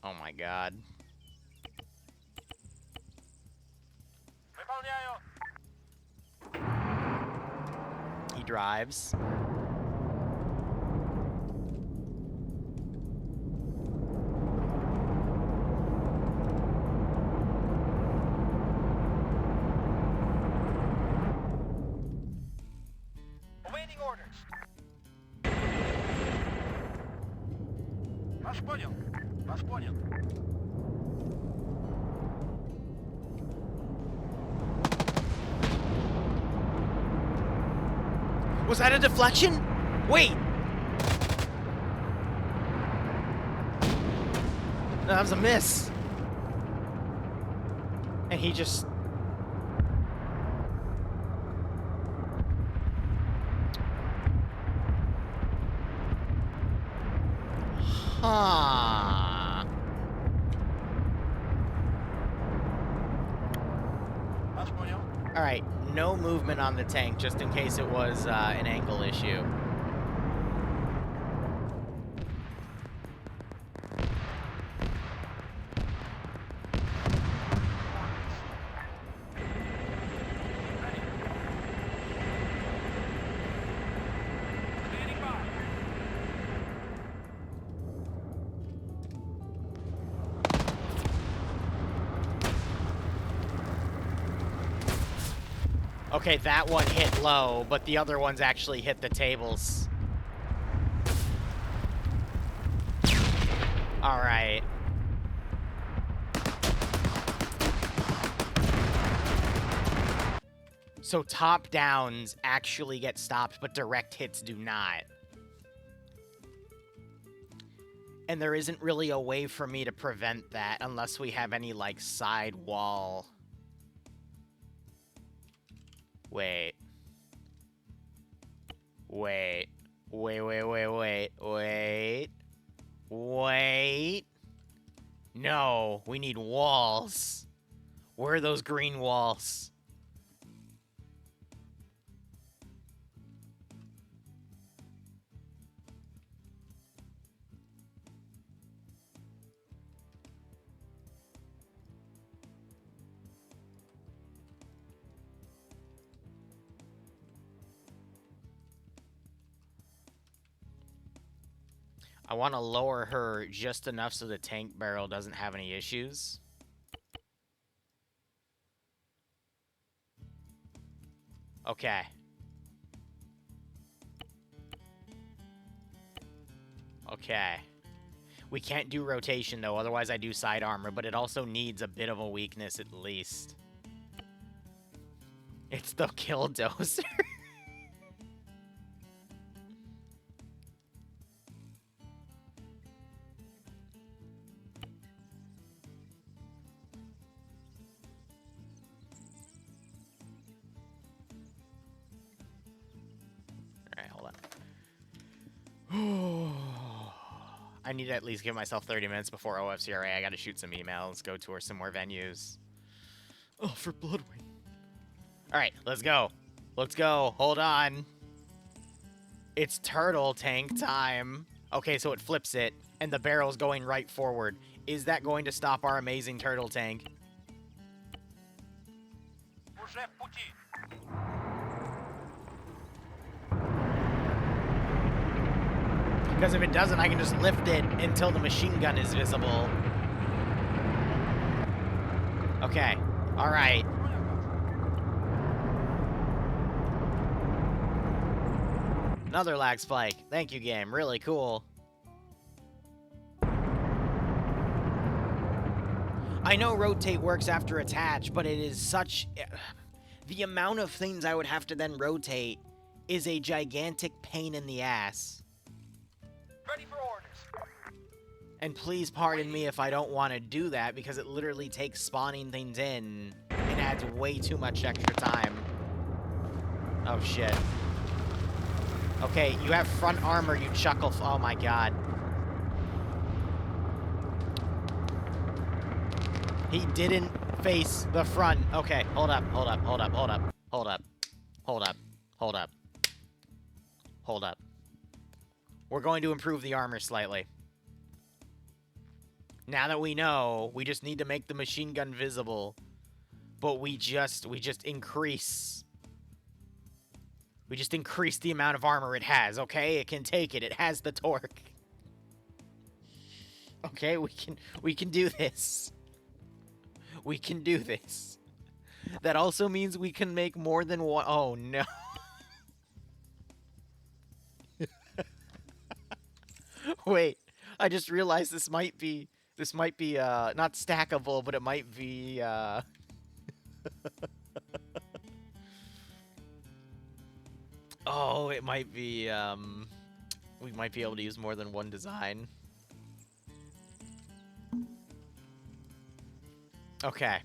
Oh my god. He drives. Awaiting orders. Вас понял. Вас понял. Was that a deflection? Wait! No, that was a miss. And he just... Huh. Вас понял. Alright, no movement on the tank, just in case it was an angle issue. Standing by. Okay, that one hit low, but the other ones actually hit the tables. Alright. So top downs actually get stopped, but direct hits do not. And there isn't really a way for me to prevent that unless we have any, like, side wall. Wait. Wait. Wait. No, we need walls. Where are those green walls? I want to lower her just enough so the tank barrel doesn't have any issues. Okay. Okay. We can't do rotation, though, otherwise I do side armor, but it also needs a bit of a weakness at least. It's the kill dozer. I need to at least give myself 30 minutes before OFCRA. I gotta shoot some emails, go tour some more venues. Oh, for Bloodwing. Alright, let's go. Let's go. Hold on. It's turtle tank time. Okay, so it flips it, and the barrel's going right forward. Is that going to stop our amazing turtle tank? Уже в пути. Because if it doesn't, I can just lift it until the machine gun is visible. Okay. Alright. Another lag spike. Thank you, game. Really cool. I know rotate works after attach, but it is such... The amount of things I would have to then rotate is a gigantic pain in the ass. Ready for orders. And please pardon me if I don't want to do that, because it literally takes spawning things in and adds way too much extra time. Oh, shit. Okay, you have front armor, you chuckle... Oh, my God. He didn't face the front. Okay, hold up. We're going to improve the armor slightly. Now that we know, we just need to make the machine gun visible. But we just increase... We just increase the amount of armor it has, okay? It can take it. It has the torque. Okay, we can do this. We can do this. That also means we can make more than one... Oh, no. Wait, I just realized this might be not stackable, but it might be oh, it might be we might be able to use more than one design. Okay.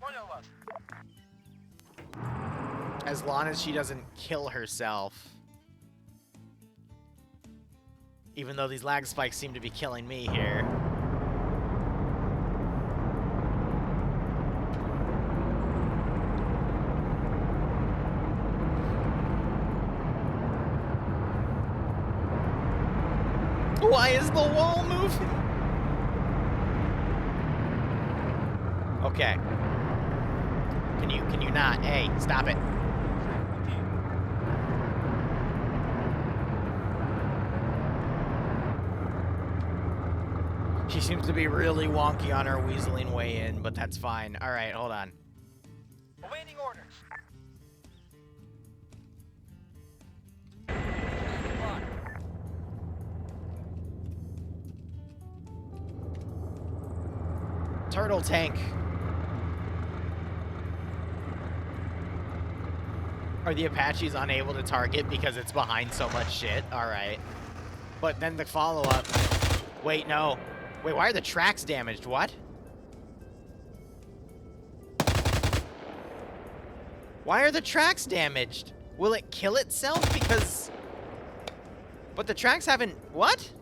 Понял вас. As long as she doesn't kill herself. Even though these lag spikes seem to be killing me here. Why is the wall moving? Okay. Can you not? Hey, stop it. She seems to be really wonky on her weaseling way in, but that's fine. All right, hold on. Awaiting orders. Turtle tank. Are the Apaches unable to target because it's behind so much shit? Alright. But then the follow-up... Wait, no. Wait, why are the tracks damaged? What? Why are the tracks damaged? Will it kill itself? Because... But the tracks haven't... What?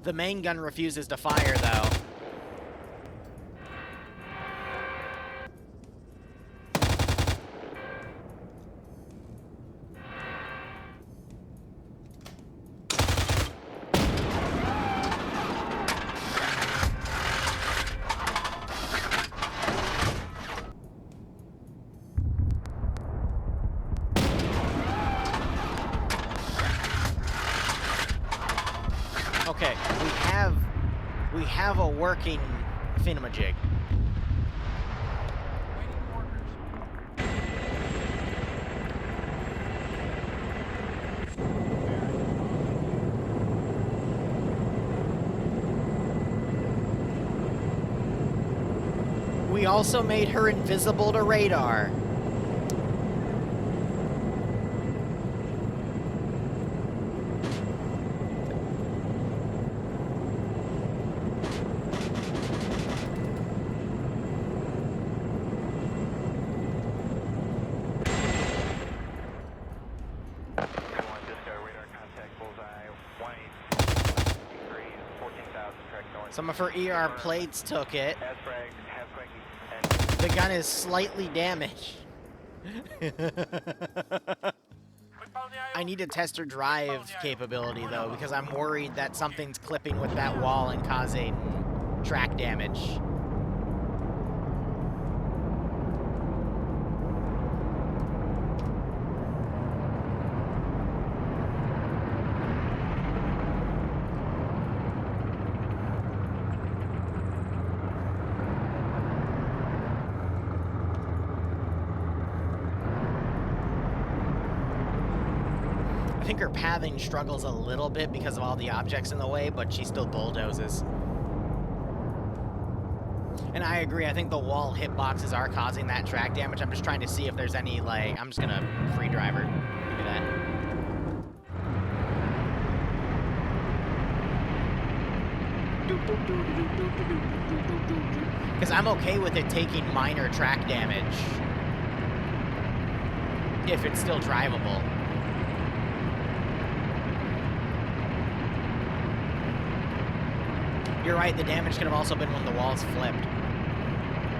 The main gun refuses to fire, though. Okay, we have a working thingamajig. Waiting orders. We also made her invisible to radar. Some of her ER plates took it. The gun is slightly damaged. I need to test her drive capability, though, because I'm worried that something's clipping with that wall and causing track damage. I think her pathing struggles a little bit because of all the objects in the way, but she still bulldozes. And I agree, I think the wall hitboxes are causing that track damage. I'm just trying to see if there's any, like... I'm just gonna free driver. Give me that. Because I'm okay with it taking minor track damage. If it's still drivable. You're right, the damage could have also been when the walls flipped.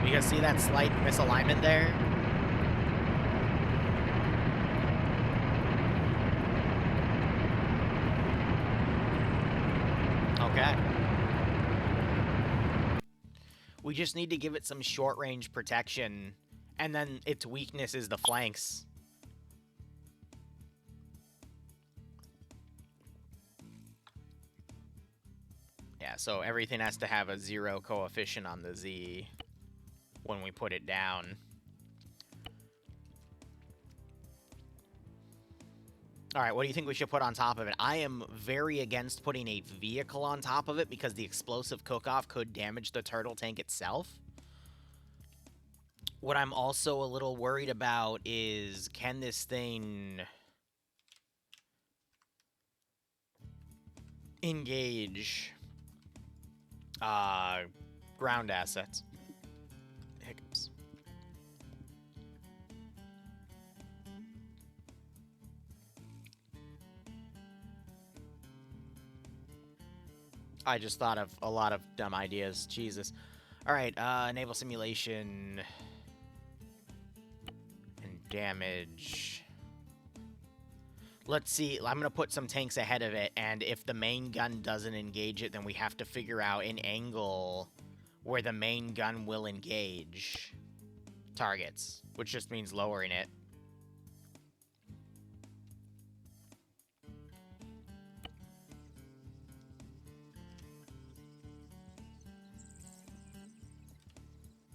You guys see that slight misalignment there? Okay. We just need to give it some short-range protection, and then its weakness is the flanks. Yeah, so everything has to have a 0 coefficient on the Z when we put it down. Alright, what do you think we should put on top of it? I am very against putting a vehicle on top of it because the explosive cook-off could damage the turtle tank itself. What I'm also a little worried about is, can this thing engage ground assets? Hiccups. I just thought of a lot of dumb ideas. Jesus. Alright, enable simulation and damage. Let's see, I'm gonna put some tanks ahead of it, and if the main gun doesn't engage it, then we have to figure out an angle where the main gun will engage targets, which just means lowering it.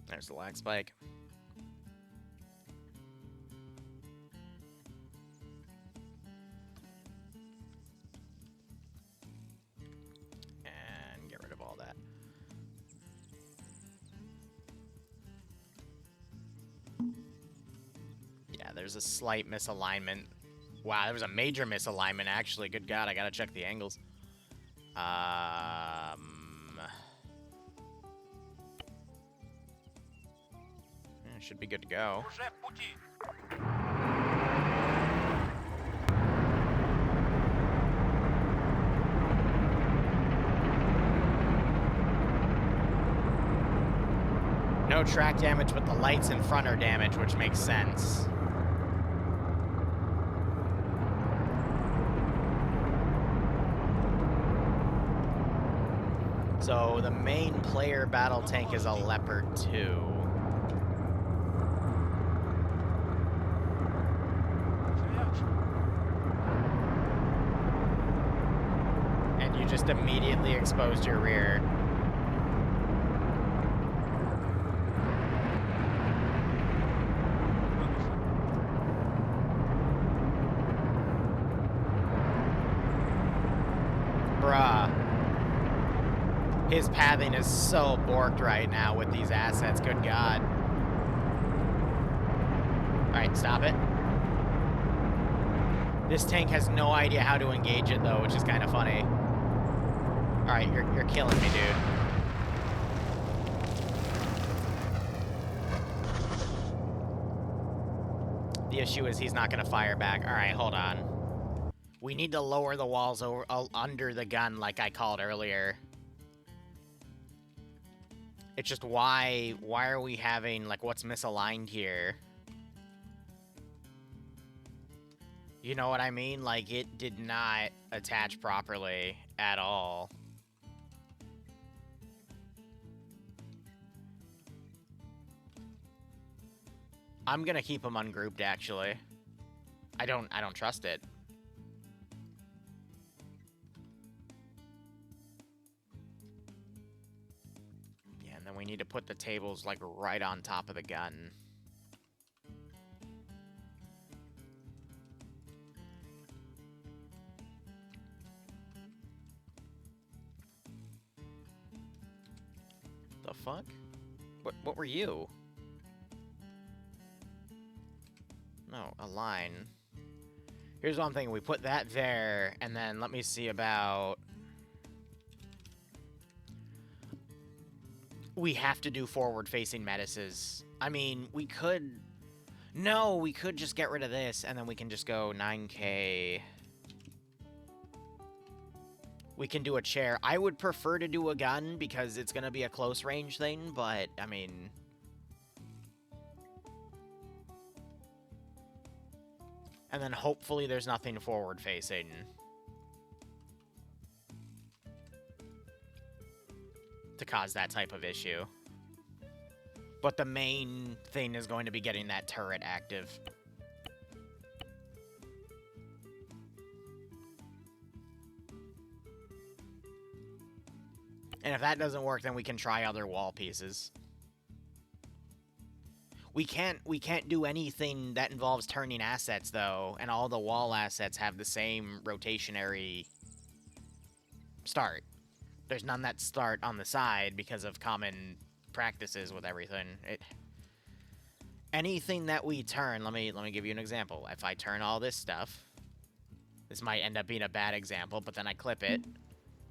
There's the lag spike. And get rid of all that. there's a slight misalignment. Wow, there was a major misalignment, actually. Good God, I gotta check the angles. Yeah, should be good to go. Уже в пути. No track damage, but the lights in front are damaged, which makes sense. So the main player battle tank is a Leopard 2. And you just immediately exposed your rear. Bruh. His pathing is so borked right now with these assets, good God. Alright, stop it. This tank has no idea how to engage it though, which is kind of funny. Alright, you're killing me, dude. The issue is he's not gonna fire back. Alright, hold on. We need to lower the walls over, under the gun like I called earlier. It's just why are we having, like, what's misaligned here? You know what I mean? Like, it did not attach properly at all. I'm gonna keep them ungrouped, actually. I don't trust it. Yeah, and then we need to put the tables, like, right on top of the gun. The fuck? What were you? No, a line. Here's one thing. We put that there, and then let me see about... We have to do forward-facing medices. I mean, we could... No, we could just get rid of this, and then we can just go 9K. We can do a chair. I would prefer to do a gun, because it's going to be a close-range thing, but, I mean... And then hopefully there's nothing forward-facing. To cause that type of issue. But the main thing is going to be getting that turret active. And if that doesn't work, then we can try other wall pieces. We can't do anything that involves turning assets, though, and all the wall assets have the same rotationary start. There's none that start on the side because of common practices with everything. Anything that we turn, let me give you an example. If I turn all this stuff, this might end up being a bad example, but then I clip it.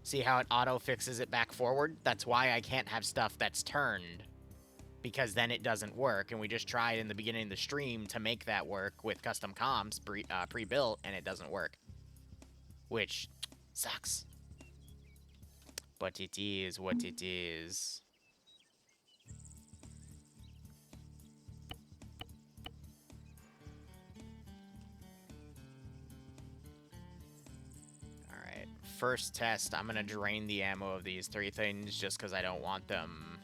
See how it auto-fixes it back forward? That's why I can't have stuff that's turned. Because then it doesn't work, and we just tried in the beginning of the stream to make that work with custom comps pre-built, and it doesn't work. Which sucks. But it is what it is. Alright, first test, I'm gonna drain the ammo of these three things just because I don't want them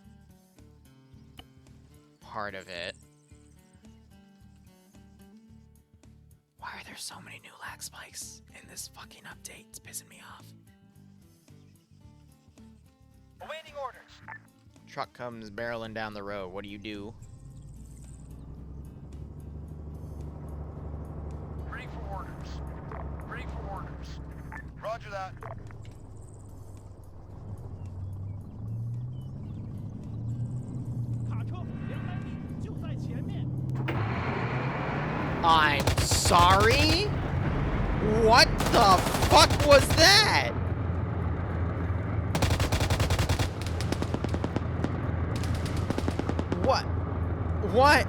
part of it. Why are there so many new lag spikes in this fucking update? It's pissing me off. Awaiting orders. Truck comes barreling down the road. What do you do? Ready for orders. Ready for orders. Roger that. I'm sorry? What the fuck was that? What? What?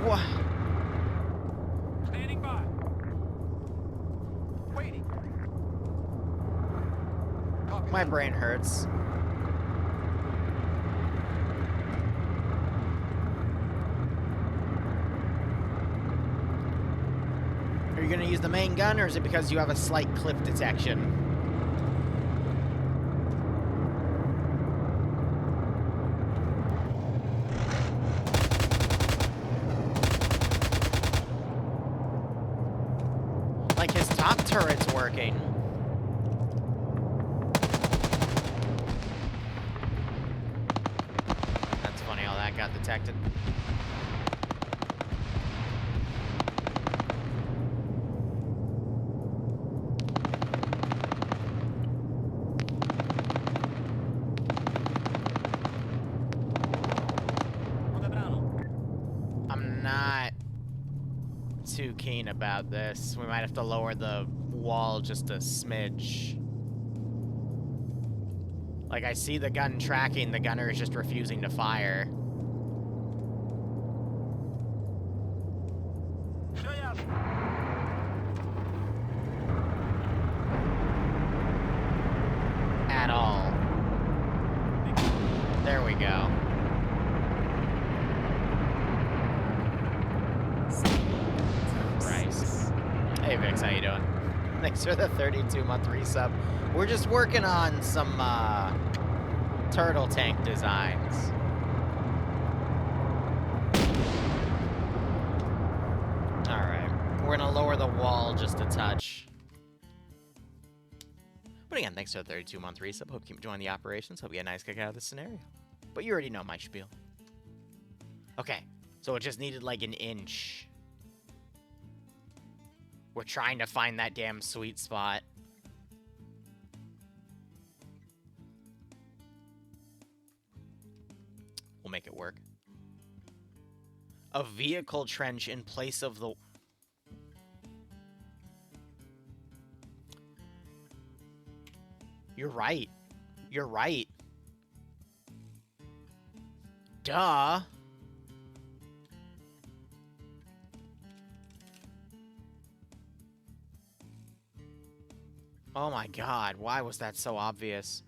What? Standing by. Waiting. Copy My that. brain hurts. Are you gonna use the main gun, or is it because you have a slight cliff detection? Like, his top turret's working. That's funny how that got detected. I'm not too keen about this. We might have to lower the wall just a smidge. Like, I see the gun tracking, the gunner is just refusing to fire. At all. There we go. Christ. Hey Vix, how you doing? Thanks for the 32-month resub. We're just working on some turtle tank designs. Alright. We're gonna lower the wall just a touch. But again, thanks for the 32-month resub. Hope you keep enjoying the operations. Hope you get a nice kick out of this scenario. But you already know my spiel. Okay, so it just needed like an inch. We're trying to find that damn sweet spot. We'll make it work. A vehicle trench in place of the... You're right. You're right. Duh. Oh my god, why was that so obvious?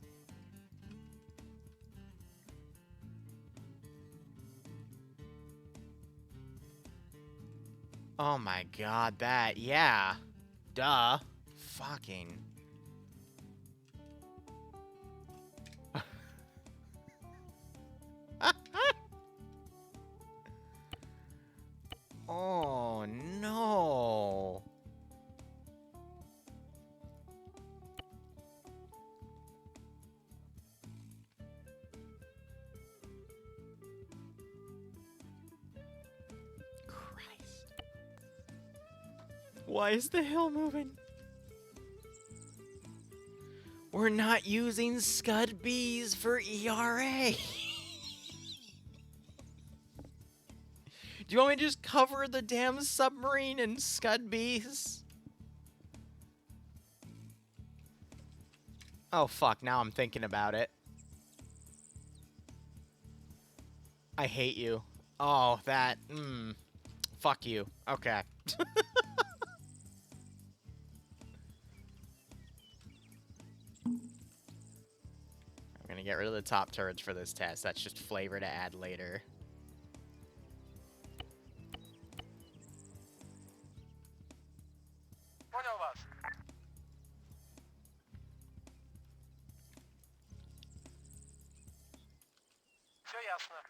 Oh my god, that, yeah. Duh. Fucking. Oh no. Christ. Why is the hill moving? We're not using Scud Bees for ERA. Do you want me to just cover the damn submarine in Scud Bees? Oh fuck, now I'm thinking about it. I hate you. Oh, that, fuck you. Okay. I'm gonna get rid of the top turrets for this test. That's just flavor to add later.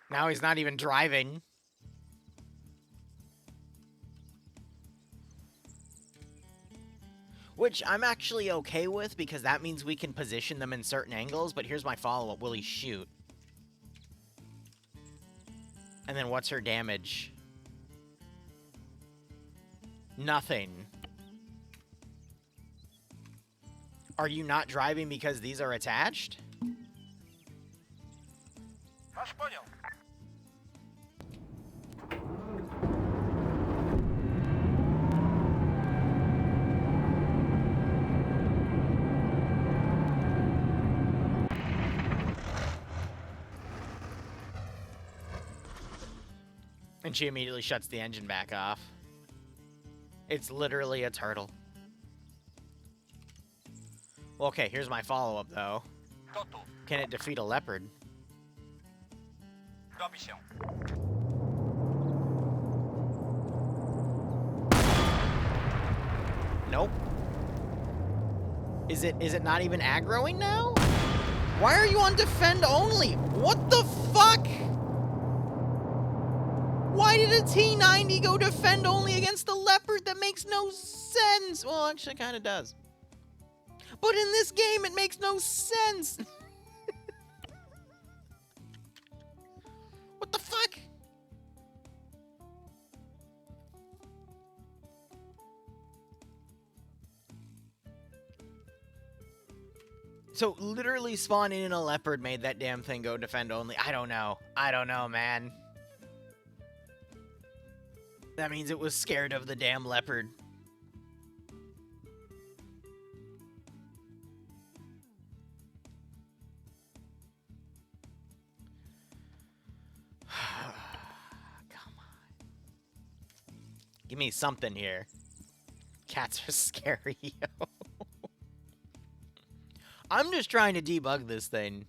Now he's not even driving. Which I'm actually okay with, because that means we can position them in certain angles, but here's my follow-up. Will he shoot? And then what's her damage? Nothing. Are you not driving because these are attached? And she immediately shuts the engine back off. It's literally a turtle. Well, okay, here's my follow-up, though. Toto. Can it defeat a leopard? Do mission. Nope. Is it not even aggroing now? Why are you on defend only? What the fuck? Why did a T90 go defend only against the leopard? That makes no sense. Well, actually, it kind of does. But in this game, it makes no sense. What the fuck? So literally spawning in a leopard made that damn thing go defend only. I don't know. I don't know, man. That means it was scared of the damn leopard. Come on. Give me something here. Cats are scary, yo. I'm just trying to debug this thing.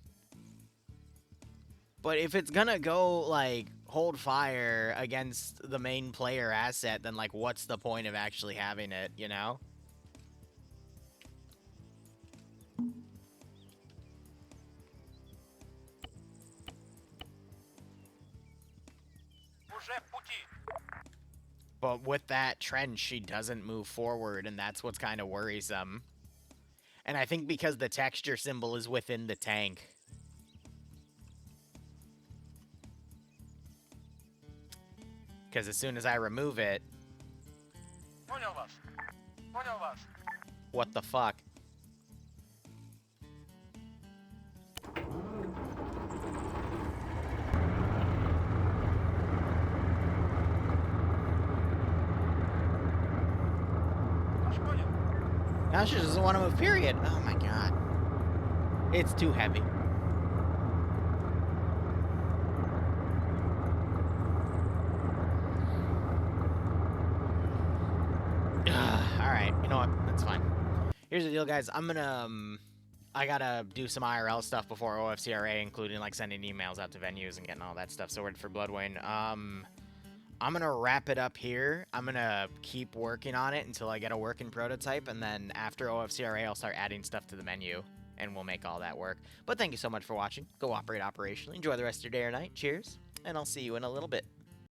But if it's gonna go, like, hold fire against the main player asset, then, like, what's the point of actually having it, you know? Уже в пути. But with that trend, she doesn't move forward, and that's what's kind of worrisome. And I think because the texture symbol is within the tank. Because as soon as I remove it... Понял вас. Понял вас. What the fuck? Вас понял. Now she doesn't want to move, period. Oh my god. It's too heavy. Alright, you know what? That's fine. Here's the deal, guys. I'm gonna, I gotta do some IRL stuff before OFCRA, including, like, sending emails out to venues and getting all that stuff sorted for Bloodwayne. I'm gonna wrap it up here. I'm gonna keep working on it until I get a working prototype, and then after OFCRA, I'll start adding stuff to the menu, and we'll make all that work. But thank you so much for watching. Go operate operationally. Enjoy the rest of your day or night. Cheers, and I'll see you in a little bit.